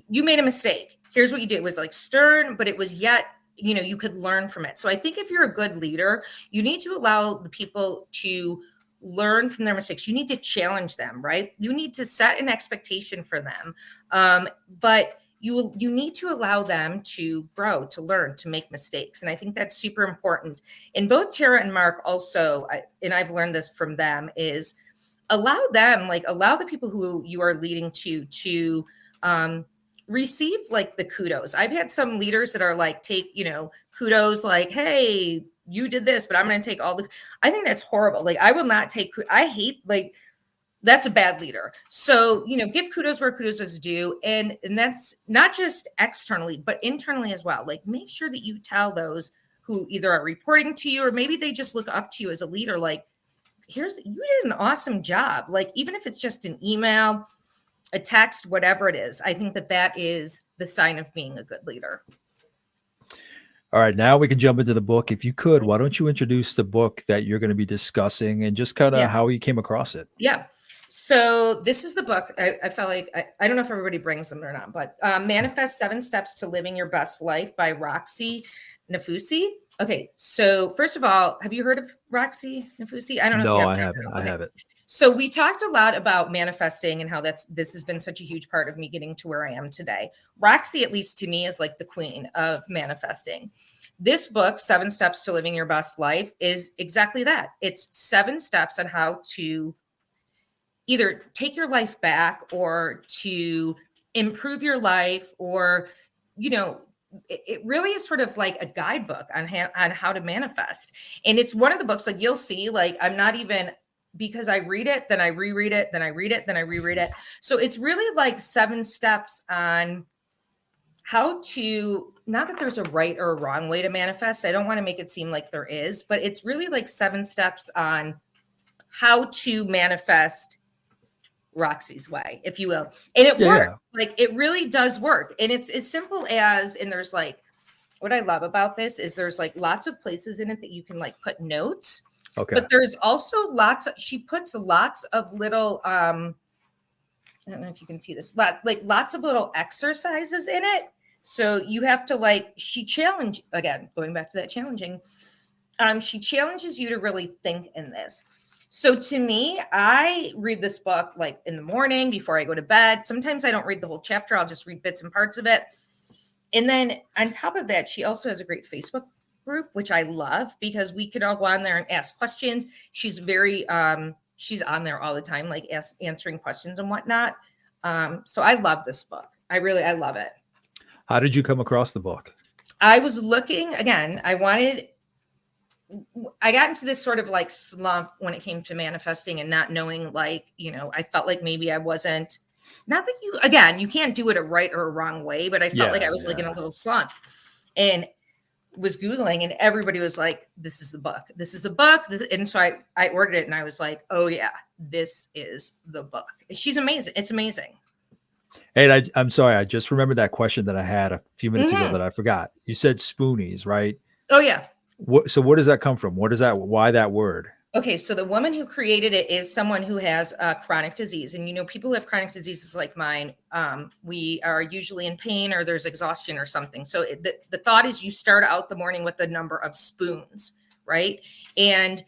you made a mistake. Here's what you did. It was like stern, but it was yet, you could learn from it. So I think if you're a good leader, you need to allow the people to learn from their mistakes. You need to challenge them, right? You need to set an expectation for them. But you need to allow them to grow, to learn, to make mistakes. And I think that's super important. And both Tara and Mark also, and I've learned this from them, is allow the people who you are leading to um, receive like the kudos. I've had some leaders that are like, take, kudos, like, hey, you did this, but I'm going to take all the, I think that's horrible. Like, I will not take, I hate, like, that's a bad leader. So, give kudos where kudos is due. And that's not just externally, but internally as well. Like, make sure that you tell those who either are reporting to you, or maybe they just look up to you as a leader, like, you did an awesome job. Like, even if it's just an email, a text, whatever it is, I think that is the sign of being a good leader. All right, now we can jump into the book. If you could, why don't you introduce the book that you're going to be discussing and just kind Yeah. of how you came across it? Yeah. So this is the book. I felt like, I don't know if everybody brings them or not, but Manifest 7 Steps to Living Your Best Life by Roxie Nafousi. Okay, so first of all, have you heard of Roxie Nafousi? I don't know if you No, have. I haven't. I Okay. haven't. So we talked a lot about manifesting and how this has been such a huge part of me getting to where I am today. Roxy, at least to me, is like the queen of manifesting. This book, 7 Steps to Living Your Best Life, is exactly that. It's 7 steps on how to either take your life back or to improve your life, or, you know, it really is sort of like a guidebook on how to manifest. And it's one of the books, like you'll see, like I'm not even, because I read it, then I reread it, then I read it, then I reread it. So it's really like 7 steps on how to, not that there's a right or a wrong way to manifest. I don't want to make it seem like there is, but it's really like 7 steps on how to manifest Roxy's way, if you will. And it Yeah, works. yeah. Like it really does work. And it's as simple as, and there's like, what I love about this is there's like lots of places in it that you can like put notes, Okay. but there's also she puts lots of little, I don't know if you can see this, like lots of little exercises in it. So you have to like, again, going back to that challenging, she challenges you to really think in this. So to me, I read this book like in the morning before I go to bed. Sometimes I don't read the whole chapter. I'll just read bits and parts of it. And then on top of that, she also has a great Facebook group, which I love because we could all go on there and ask questions. She's she's on there all the time, like answering questions and whatnot. So I love this book. I love it. How did you come across the book? I was looking again. I got into this sort of like slump when it came to manifesting and not knowing, like, I felt like maybe I wasn't, not that you can't do it a right or a wrong way, but I felt like I was like in a little slump and was Googling and everybody was like, this is the book. This is a book. And so I ordered it and I was like, oh yeah, this is the book. She's amazing. It's amazing. And I'm sorry, I just remembered that question that I had a few minutes ago that I forgot. You said spoonies, right? Oh yeah. So where does that come from? Why that word? Okay, so the woman who created it is someone who has chronic disease. And, people who have chronic diseases like mine, we are usually in pain or there's exhaustion or something. So the thought is you start out the morning with the number of spoons, right? And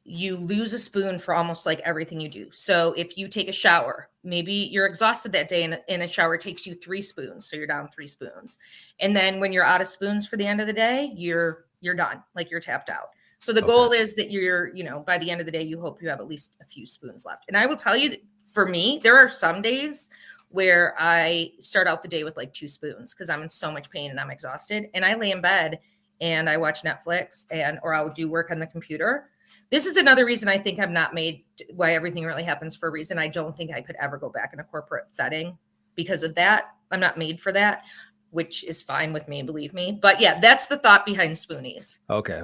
you lose a spoon for almost like everything you do. So if you take a shower, maybe you're exhausted that day and a shower takes you 3 spoons. So you're down 3 spoons. And then when you're out of spoons for the end of the day, you're done, like you're tapped out. So the goal is that you're, by the end of the day, you hope you have at least a few spoons left. And I will tell you that for me, there are some days where I start out the day with like 2 spoons because I'm in so much pain and I'm exhausted. And I lay in bed and I watch Netflix or I'll do work on the computer. This is another reason I think I'm not made why everything really happens for a reason. I don't think I could ever go back in a corporate setting because of that. I'm not made for that, which is fine with me, believe me. But yeah, that's the thought behind spoonies. Okay.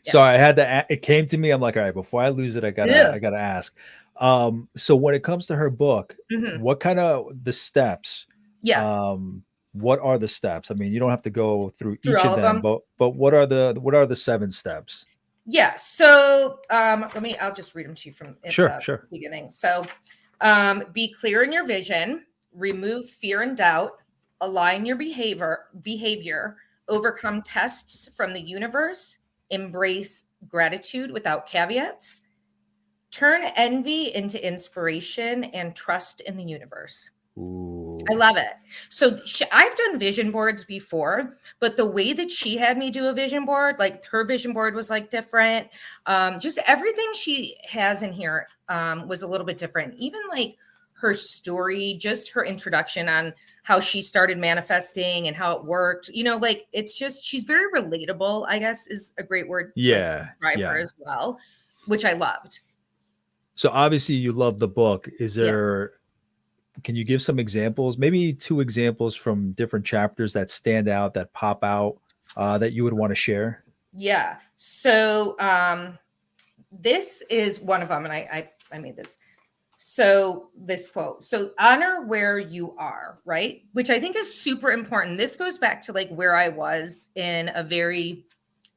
So I had to, it came to me. I'm like, all right, before I lose it, I gotta ask. So when it comes to her book, what kind of the steps? Yeah. What are the steps? I mean, you don't have to go through each all of them, but what are the 7 steps? Yeah. So I'll just read them to you from the beginning. So be clear in your vision, remove fear and doubt, align your behavior, overcome tests from the universe, embrace gratitude without caveats, turn envy into inspiration, and trust in the universe. Ooh. I love it. So I've done vision boards before, but the way that she had me do a vision board, like her vision board was like different. Just everything she has in here was a little bit different. Even like her story, just her introduction on how she started manifesting and how it worked. Like it's just, she's very relatable, I guess is a great word. Yeah. To describe her as well, which I loved. So obviously you love the book. Can you give some examples, maybe 2 examples from different chapters that stand out, that pop out, that you would want to share? Yeah. So this is one of them, and I made this. So this quote, so honor where you are, right? Which I think is super important. This goes back to like where I was in a very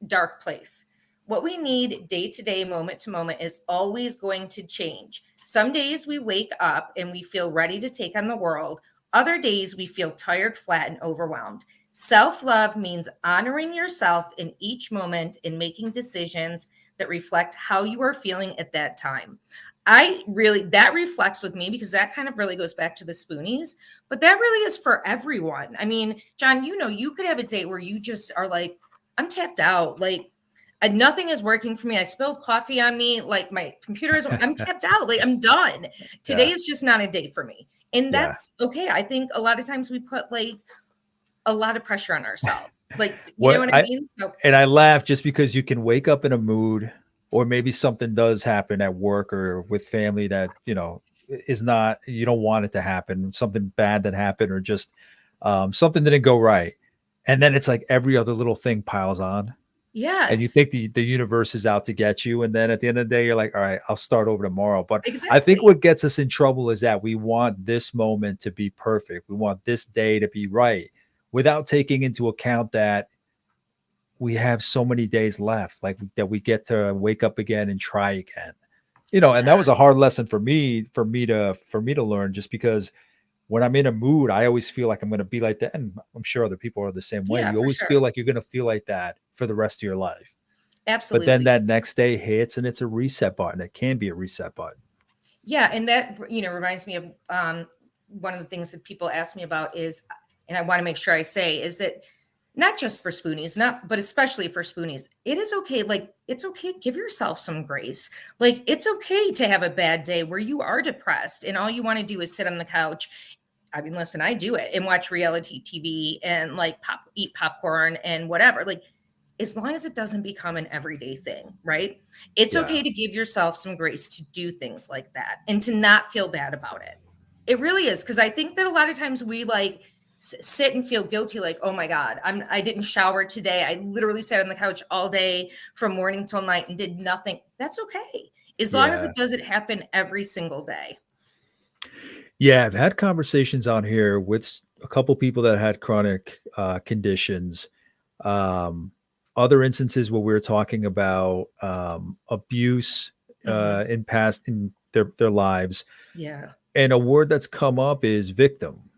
dark place. What we need day to day, moment to moment is always going to change. Some days we wake up and we feel ready to take on the world. Other days we feel tired, flat, and overwhelmed. Self-love means honoring yourself in each moment and making decisions that reflect how you are feeling at that time. That reflects with me because that kind of really goes back to the spoonies, but that really is for everyone. I mean, John, you could have a date where you just are like, I'm tapped out. Like, nothing is working for me. I spilled coffee on me. Like, my computer is, I'm tapped out. Like, I'm done. Today Yeah. is just not a day for me. And Yeah. that's okay. I think a lot of times we put like a lot of pressure on ourselves. Like, you know What what I I mean? So, and I laugh just because you can wake up in a mood, or maybe something does happen at work or with family that, is not, you don't want it to happen, something bad that happened, or just something didn't go right. And then it's like every other little thing piles on. And you yes, think the universe is out to get you. And then at the end of the day, you're like, all right, I'll start over tomorrow. But I think exactly. what gets us in trouble is that we want this moment to be perfect. We want this day to be right without taking into account that we have so many days left, like that we get to wake up again and try again. And that Yeah. was a hard lesson for me to learn, just because when I'm in a mood, I always feel like I'm going to be like that. And I'm sure other people are the same way. Yeah, You for always feel sure. like you're going to feel like that for the rest of your life. But then Absolutely. that next day hits and it's a reset button. It can be a reset button. Yeah. And that, reminds me of one of the things that people ask me about is, and I want to make sure I say, is that not just for spoonies, but especially for spoonies, it is okay. Like, it's okay. Give yourself some grace. Like, it's okay to have a bad day where you are depressed and all you want to do is sit on the couch. I mean, listen, I do it and watch reality TV and like eat popcorn and whatever. Like, as long as it doesn't become an everyday thing, right? It's Yeah. okay to give yourself some grace to do things like that and to not feel bad about it. It really is, because I think that a lot of times we like sit and feel guilty, like, oh my God, I didn't shower today. I literally sat on the couch all day from morning till night and did nothing. That's okay, as long as Yeah. it doesn't happen every single day. Yeah. I've had conversations on here with a couple people that had chronic conditions. Um, Other instances where we were talking about abuse Hmm. in their lives. Yeah. And a word that's come up is victim.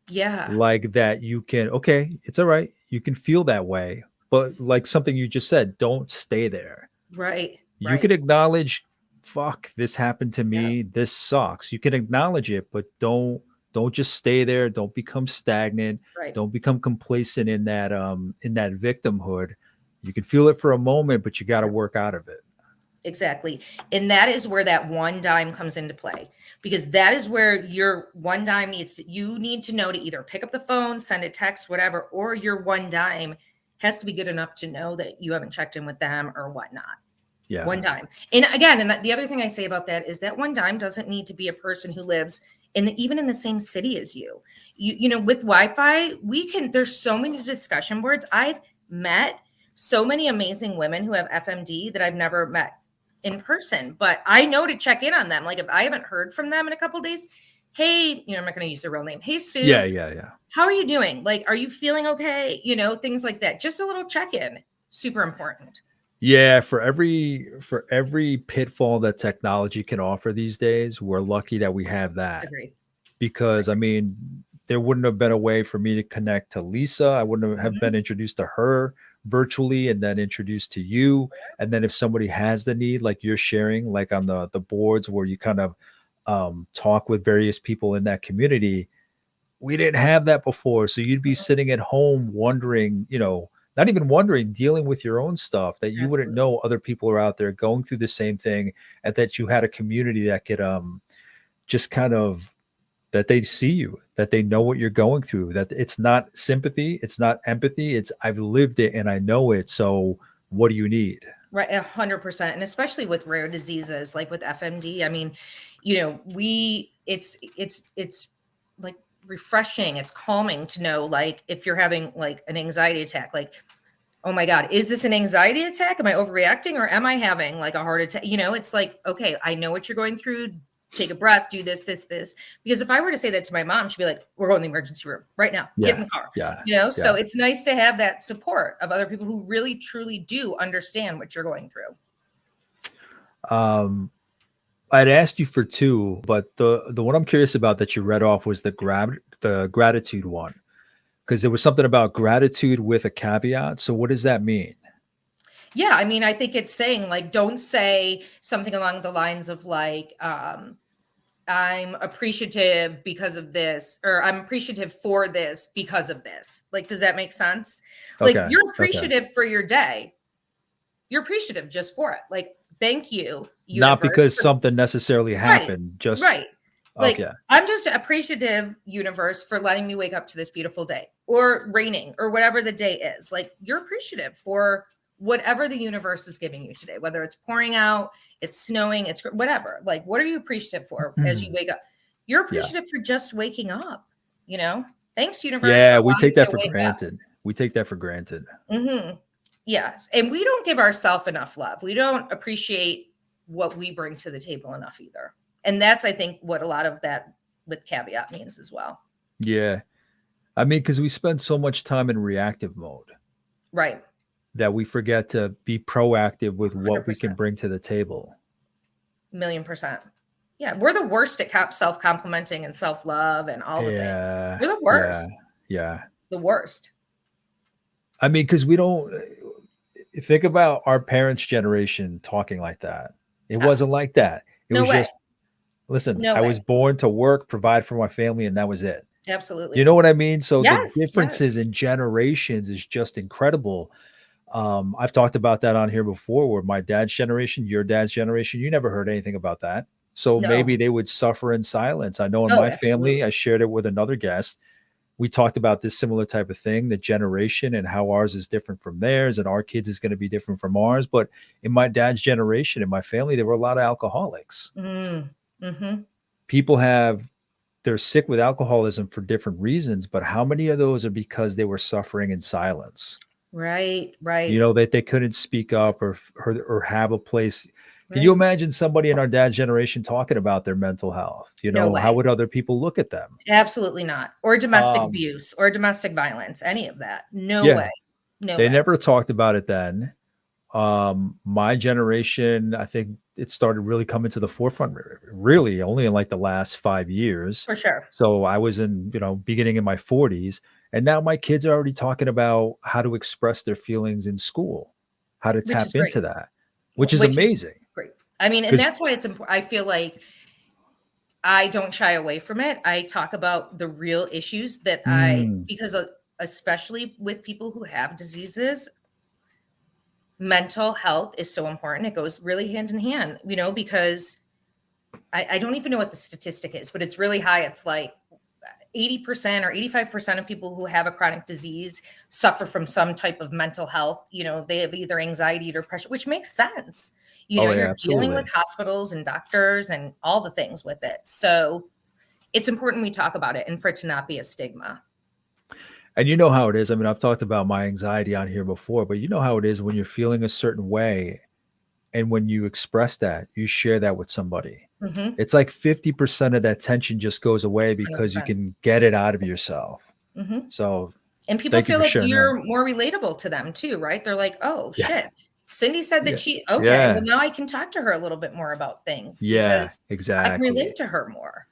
Yeah. Like that, you can, okay, it's all right. You can feel that way. But like something you just said, don't stay there. Right. You Right. can acknowledge, fuck, this happened to Yeah. me. This sucks. You can acknowledge it, but don't just stay there. Don't become stagnant. Right. Don't become complacent in that victimhood. You can feel it for a moment, but you got to work out of it. Exactly. And that is where that one dime comes into play, because that is where your one dime you need to know to either pick up the phone, send a text, whatever, or your one dime has to be good enough to know that you haven't checked in with them or whatnot. Yeah. One dime. And again, the other thing I say about that is that one dime doesn't need to be a person who lives even in the same city as you. With Wi-Fi, there's so many discussion boards. I've met so many amazing women who have FMD that I've never met in person, but I know to check in on them. Like, if I haven't heard from them in a couple of days, hey, I'm not going to use their real name. Hey, Yeah. Sue, Yeah. Yeah. how are you doing? Like, are you feeling okay? Things like that. Just a little check-in. Super important. Yeah, for every pitfall that technology can offer these days, we're lucky that we have that. Agreed. Because I mean, there wouldn't have been a way for me to connect to Lisa. I wouldn't have Mhm. been introduced to her virtually and then introduced to you. And then if somebody has the need, like you're sharing, like on the boards where you kind of talk with various people in that community, we didn't have that before. So you'd be sitting at home wondering, not even wondering, dealing with your own stuff that you wouldn't Absolutely. know other people are out there going through the same thing, and that you had a community that could just kind of, that they see you, that they know what you're going through, that it's not sympathy, it's not empathy, it's I've lived it and I know it. So what do you need? Right, 100%, and especially with rare diseases like with FMD. I mean, it's like refreshing. It's calming to know, like, if you're having like an anxiety attack, like, oh my God, is this an anxiety attack? Am I overreacting or am I having like a heart attack? It's like, okay, I know what you're going through. Take a breath, do this, this, this. Because if I were to say that to my mom, she'd be like, we're going to the emergency room right now. Get Yeah, in the car. yeah, So yeah. it's nice to have that support of other people who really, truly do understand what you're going through. um I'd asked you for two, but the one I'm curious about that you read off was the gratitude one. Because there was something about gratitude with a caveat. So what does that mean? Yeah, I mean, I think it's saying like, don't say something along the lines of like, I'm appreciative because of this, or I'm appreciative for this because of this. Like, does that make sense? Like, Okay. you're Okay. appreciative for your day. You're appreciative just for it. Like, thank you, Not universe. because something necessarily Right, happened. Just right. Like, okay. I'm just appreciative, universe, for letting me wake up to this beautiful day or raining or whatever the day is. Like, you're appreciative for whatever the universe is giving you today, whether it's pouring out, it's snowing, it's whatever. Like, what are you appreciative for as you wake up? You're Yeah. appreciative for just waking up, you know? Thanks, universe, for Yeah. We allowing take me that to for wake up. granted. We take that for granted. Mm-hmm. Yes. And we don't give ourselves enough love. We don't appreciate what we bring to the table enough either. And that's, I think, what a lot of that with caveat means as well. Yeah. I mean, because we spend so much time in reactive mode Right. that we forget to be proactive with what we can 100%. bring to the table. $1,000,000%. Yeah. We're the worst at self-complimenting and self-love and all the things. Yeah. We're the Yeah. worst. Yeah. The worst. I mean, because we don't think about our parents' generation talking like that. It Ah, wasn't like that. It no was way. just, listen, No I way. was born to work, provide for my family, and that was it. You Absolutely. know what I mean? So the Yes. Yes. differences in generations is just incredible. I've talked about that on here before, where my dad's generation, your dad's generation, you never heard anything about that. So No. maybe they would suffer in silence. I know in Oh, my family, absolutely. I shared it with another guest. We talked about this similar type of thing, the generation and how ours is different from theirs, and our kids is going to be different from ours. But in my dad's generation, in my family, there were a lot of alcoholics. Mm. Mm-hmm. People they're sick with alcoholism for different reasons, but how many of those are because they were suffering in silence? Right. Right. That they couldn't speak up or have a place. Can you Right. imagine somebody in our dad's generation talking about their mental health? No How way. would other people look at them? Absolutely not. Or domestic Um, abuse or domestic violence, any of that. No yeah, way. No they way. never talked about it then. My generation, I think it started really coming to the forefront really only in like the last 5 years. For sure. So I was beginning in my 40s, and now my kids are already talking about how to express their feelings in school, how to Which is tap great. into that, which is Which is amazing. great. I mean, and Because that's why it's important. I feel like I don't shy away from it. I talk about the real issues because especially with people who have diseases, mental health is so important. It goes really hand in hand, because I don't even know what the statistic is, but it's really high. It's like 80% or 85% of people who have a chronic disease suffer from some type of mental health. They have either anxiety or depression, which makes sense. oh yeah, You're dealing with absolutely. hospitals and doctors and all the things with it. So it's important we talk about it and for it to not be a stigma. And you know how it is. I mean, I've talked about my anxiety on here before, but you know how it is when you're feeling a certain way, and when you express that, you share that with somebody. Mm-hmm. It's like 50% of that tension just goes away because you 100%. can get it out of yourself. Mm-hmm. So And people thank you feel for like sharing that. you're more relatable to them too, right? They're like, oh, Yeah. shit. Cindy said that Yeah. okay, well, Yeah. now I can talk to her a little bit more about things Yeah. because I can relate Exactly. to her more.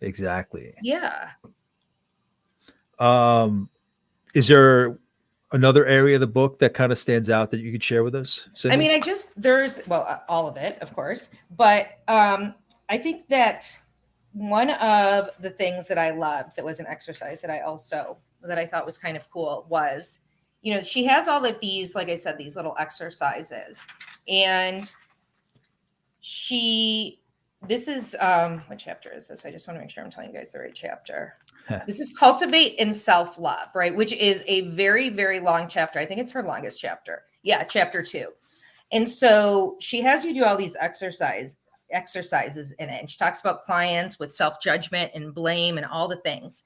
Exactly. Yeah. Um, is there another area of the book that kind of stands out that you could share with us, I mean, Cindy? all of it, of course, but I think that one of the things that I loved that was an exercise that I thought was kind of cool was, she has all of these, like I said, these little exercises, and this is, what chapter is this? I just want to make sure I'm telling you guys the right chapter. This is Cultivate in Self-Love, right? Which is a very, very long chapter. I think it's her longest chapter. Yeah, chapter 2. And so she has you do all these exercises in it. And she talks about clients with self-judgment and blame and all the things.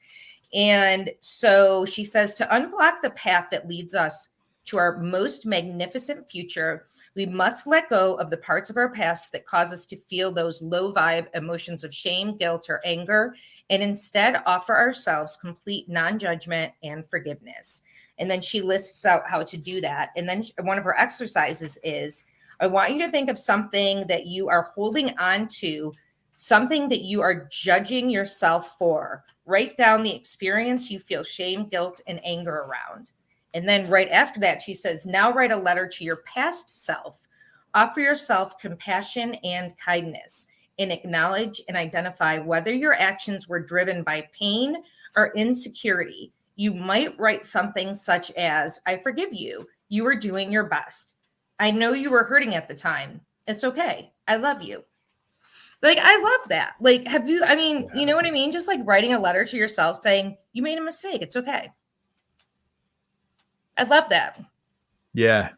And so she says to unblock the path that leads us to our most magnificent future, we must let go of the parts of our past that cause us to feel those low vibe emotions of shame, guilt, or anger, and instead offer ourselves complete non-judgment and forgiveness. And then she lists out how to do that. And then one of her exercises is, I want you to think of something that you are holding on to, something that you are judging yourself for Write down the experience you feel shame, guilt, and anger around. And then right after that, she says, now write a letter to your past self. Offer yourself compassion and kindness, and acknowledge and identify whether your actions were driven by pain or insecurity. You might write something such as, I forgive you. You were doing your best. I know you were hurting at the time. It's okay. I love you. Like, I love that. Like, you know what I mean? Just like writing a letter to yourself saying, you made a mistake. It's okay. I love that. Yeah.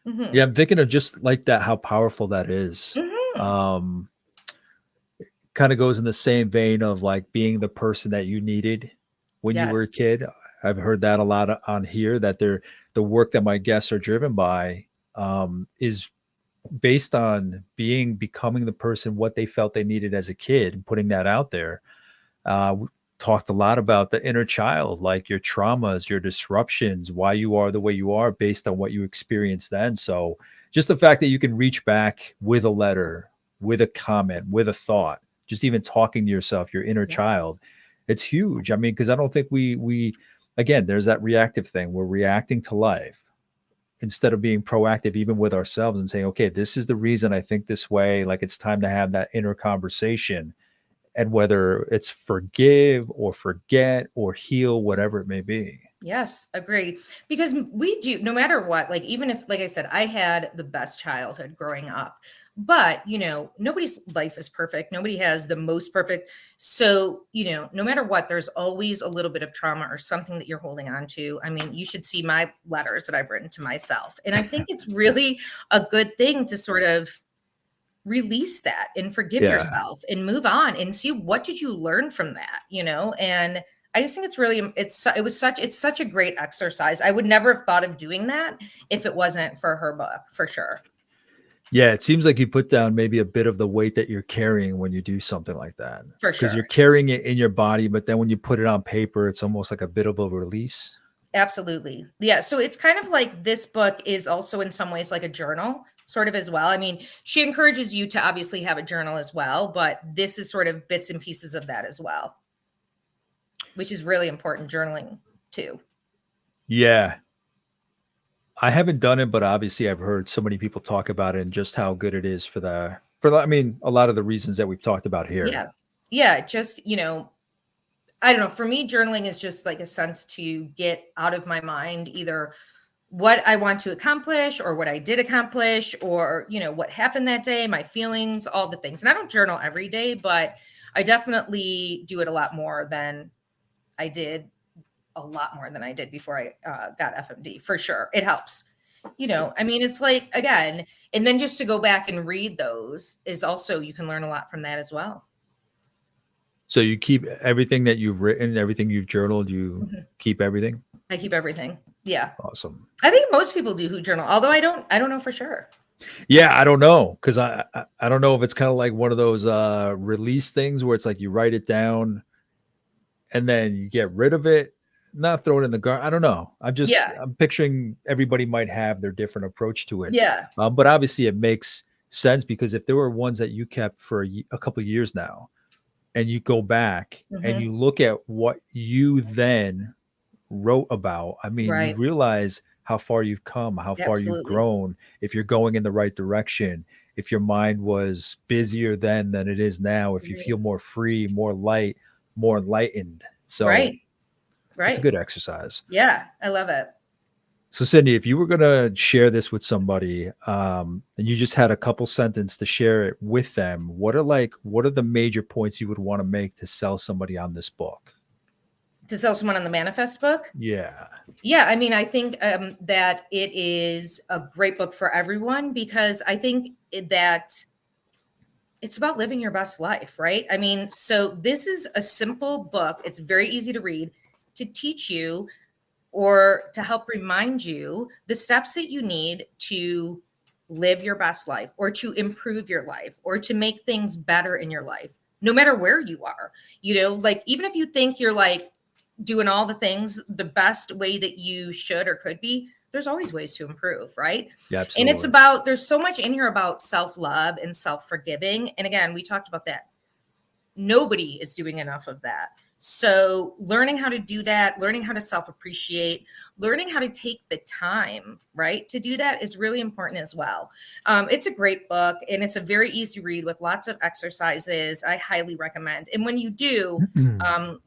Mm-hmm. Yeah. I'm thinking of just like that, how powerful that is. Mm-hmm. Kind of goes in the same vein of like being the person that you needed when you Yes. were a kid. I've heard that a lot on here, that the work that my guests are driven by is based on becoming the person what they felt they needed as a kid and putting that out there. We talked a lot about the inner child, like your traumas, your disruptions, why you are the way you are based on what you experienced then. So just the fact that you can reach back with a letter, with a comment, with a thought, just even talking to yourself, your inner Yeah. child, it's huge. I mean, because I don't think we again, there's that reactive thing. We're reacting to life instead of being proactive even with ourselves and saying, okay, this is the reason I think this way. Like, it's time to have that inner conversation, and whether it's forgive or forget or heal, whatever it may be. Yes, agree. Because we do, no matter what, like, even if, like I said, I had the best childhood growing up, but, nobody's life is perfect. Nobody has the most perfect. So, no matter what, there's always a little bit of trauma or something that you're holding on to. I mean, you should see my letters that I've written to myself. And I think it's really a good thing to sort of release that and forgive Yeah. yourself and move on and see, what did you learn from that, and I just think it's really, it's such a great exercise. I would never have thought of doing that if it wasn't for her book, for sure. Yeah. It seems like you put down maybe a bit of the weight that you're carrying when you do something like that, For because you're sure. carrying it in your body, but then when you put it on paper, it's almost like a bit of a release. Absolutely. Yeah. So it's kind of like, this book is also in some ways like a journal, sort of, as well. I mean, she encourages you to obviously have a journal as well, but this is sort of bits and pieces of that as well, which is really important, journaling too. Yeah. I haven't done it, but obviously I've heard so many people talk about it and just how good it is I mean, a lot of the reasons that we've talked about here. Yeah. Yeah. Just, I don't know. For me, journaling is just like a sense to get out of my mind either what I want to accomplish or what I did accomplish, or, what happened that day, my feelings, all the things. And I don't journal every day, but I definitely do it I did a lot more than I did before I got FMD, for sure. It helps. I mean, it's like, again, and then just to go back and read those is also, you can learn a lot from that as well. So you keep everything that you've written, everything you've journaled, you Mhm. keep everything? I keep everything. Yeah. Awesome. I think most people do who journal, although I don't know for sure. Yeah, I don't know, because I don't know if it's kind of like one of those release things where it's like you write it down and then you get rid of it, not throw it in the garbage. I don't know. Yeah. I'm picturing everybody might have their different approach to it. Yeah. But obviously it makes sense, because if there were ones that you kept for a couple of years now, and you go back and Hmm. you look at what you then wrote about, I mean, you Right. realize how far you've come, how far you've Absolutely. grown, if you're going in the right direction, if your mind was busier then than it is now, if you Mhm. feel more free, more light, more enlightened. So Right. it's a Right. good exercise. Yeah. I love it. So, Cindy, if you were going to share this with somebody, and you just had a couple sentence to share it with them, what are the major points you would want to make to sell somebody on this book? To sell someone on the Manifest book. Yeah. Yeah. I mean, I think that it is a great book for everyone, because I think that it's about living your best life, right? I mean, so this is a simple book. It's very easy to read, to teach you or to help remind you the steps that you need to live your best life, or to improve your life, or to make things better in your life, no matter where you are. Like, even if you think you're like doing all the things the best way that you should or could be, there's always ways to improve, right? Yeah, And it's absolutely. about, there's so much in here about self-love and self-forgiving. And again, we talked about that. Nobody is doing enough of that. So learning how to do that, learning how to self-appreciate, learning how to take the time, right, to do that is really important as well. It's a great book, and it's a very easy read with lots of exercises. I highly recommend. And when you do,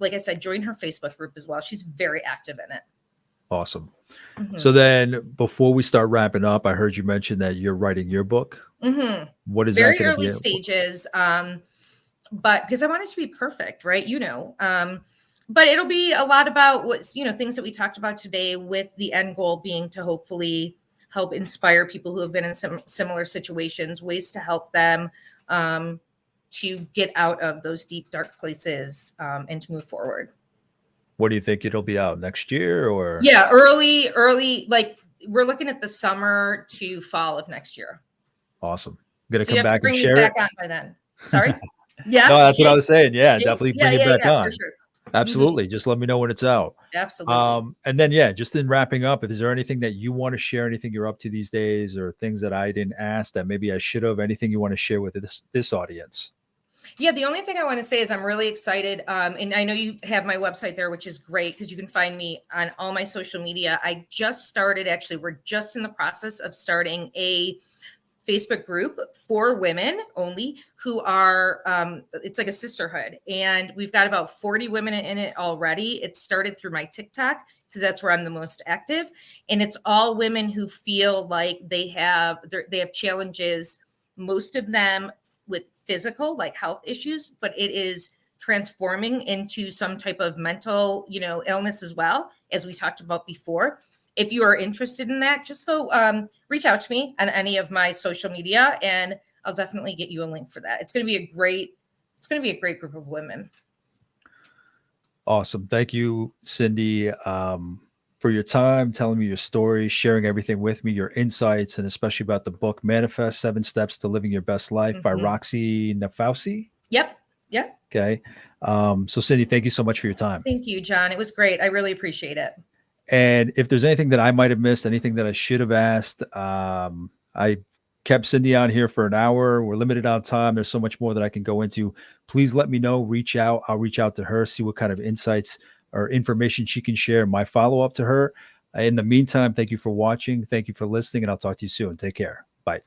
like I said, join her Facebook group as well. She's very active in it. Awesome. Mhm. So then before we start wrapping up, I heard you mention that you're writing your book. Mhm. What is that Very going to early be? stages, but because I want it to be perfect, right? But it'll be a lot about what's, things that we talked about today, with the end goal being to hopefully help inspire people who have been in some similar situations, ways to help them to get out of those deep, dark places and to move forward. What do you think it'll be out next year or? Yeah, early, like we're looking at the summer to fall of next year. Awesome. Going to So you come have to back and bring me share back it? on by then. Sorry? Yeah, No, that's what I Jake? was saying. Yeah, Jake? definitely Yeah, bring it yeah, back yeah, for on. sure. Mhm. Absolutely. Just let me know when it's out. Absolutely. And then, yeah, just in wrapping up, is there anything that you want to share, anything you're up to these days, or things that I didn't ask that maybe I should have, anything you want to share with this audience? Yeah, the only thing I want to say is I'm really excited. And I know you have my website there, which is great because you can find me on all my social media. I just started, actually, we're just in the process of starting a Facebook group for women only who are, it's like a sisterhood. And we've got about 40 women in it already. It started through my TikTok because that's where I'm the most active. And it's all women who feel like they have challenges, most of them with physical, like health issues, but it is transforming into some type of mental, illness as well, as we talked about before. If you are interested in that, just go reach out to me on any of my social media, and I'll definitely get you a link for that. It's going to be a great group of women. Awesome. Thank you, Cindy, for your time, telling me your story, sharing everything with me, your insights, and especially about the book Manifest 7 Steps to Living Your Best Life by Mhm. Roxie Nafousi. Yep. Yep. Okay. So, Cindy, thank you so much for your time. Thank you, John. It was great. I really appreciate it. And if there's anything that I might have missed, anything that I should have asked, I kept Cindy on here for an hour. We're limited on time. There's so much more that I can go into. Please let me know. Reach out. I'll reach out to her, see what kind of insights or information she can share. My follow up to her. In the meantime, thank you for watching. Thank you for listening, and I'll talk to you soon. Take care. Bye.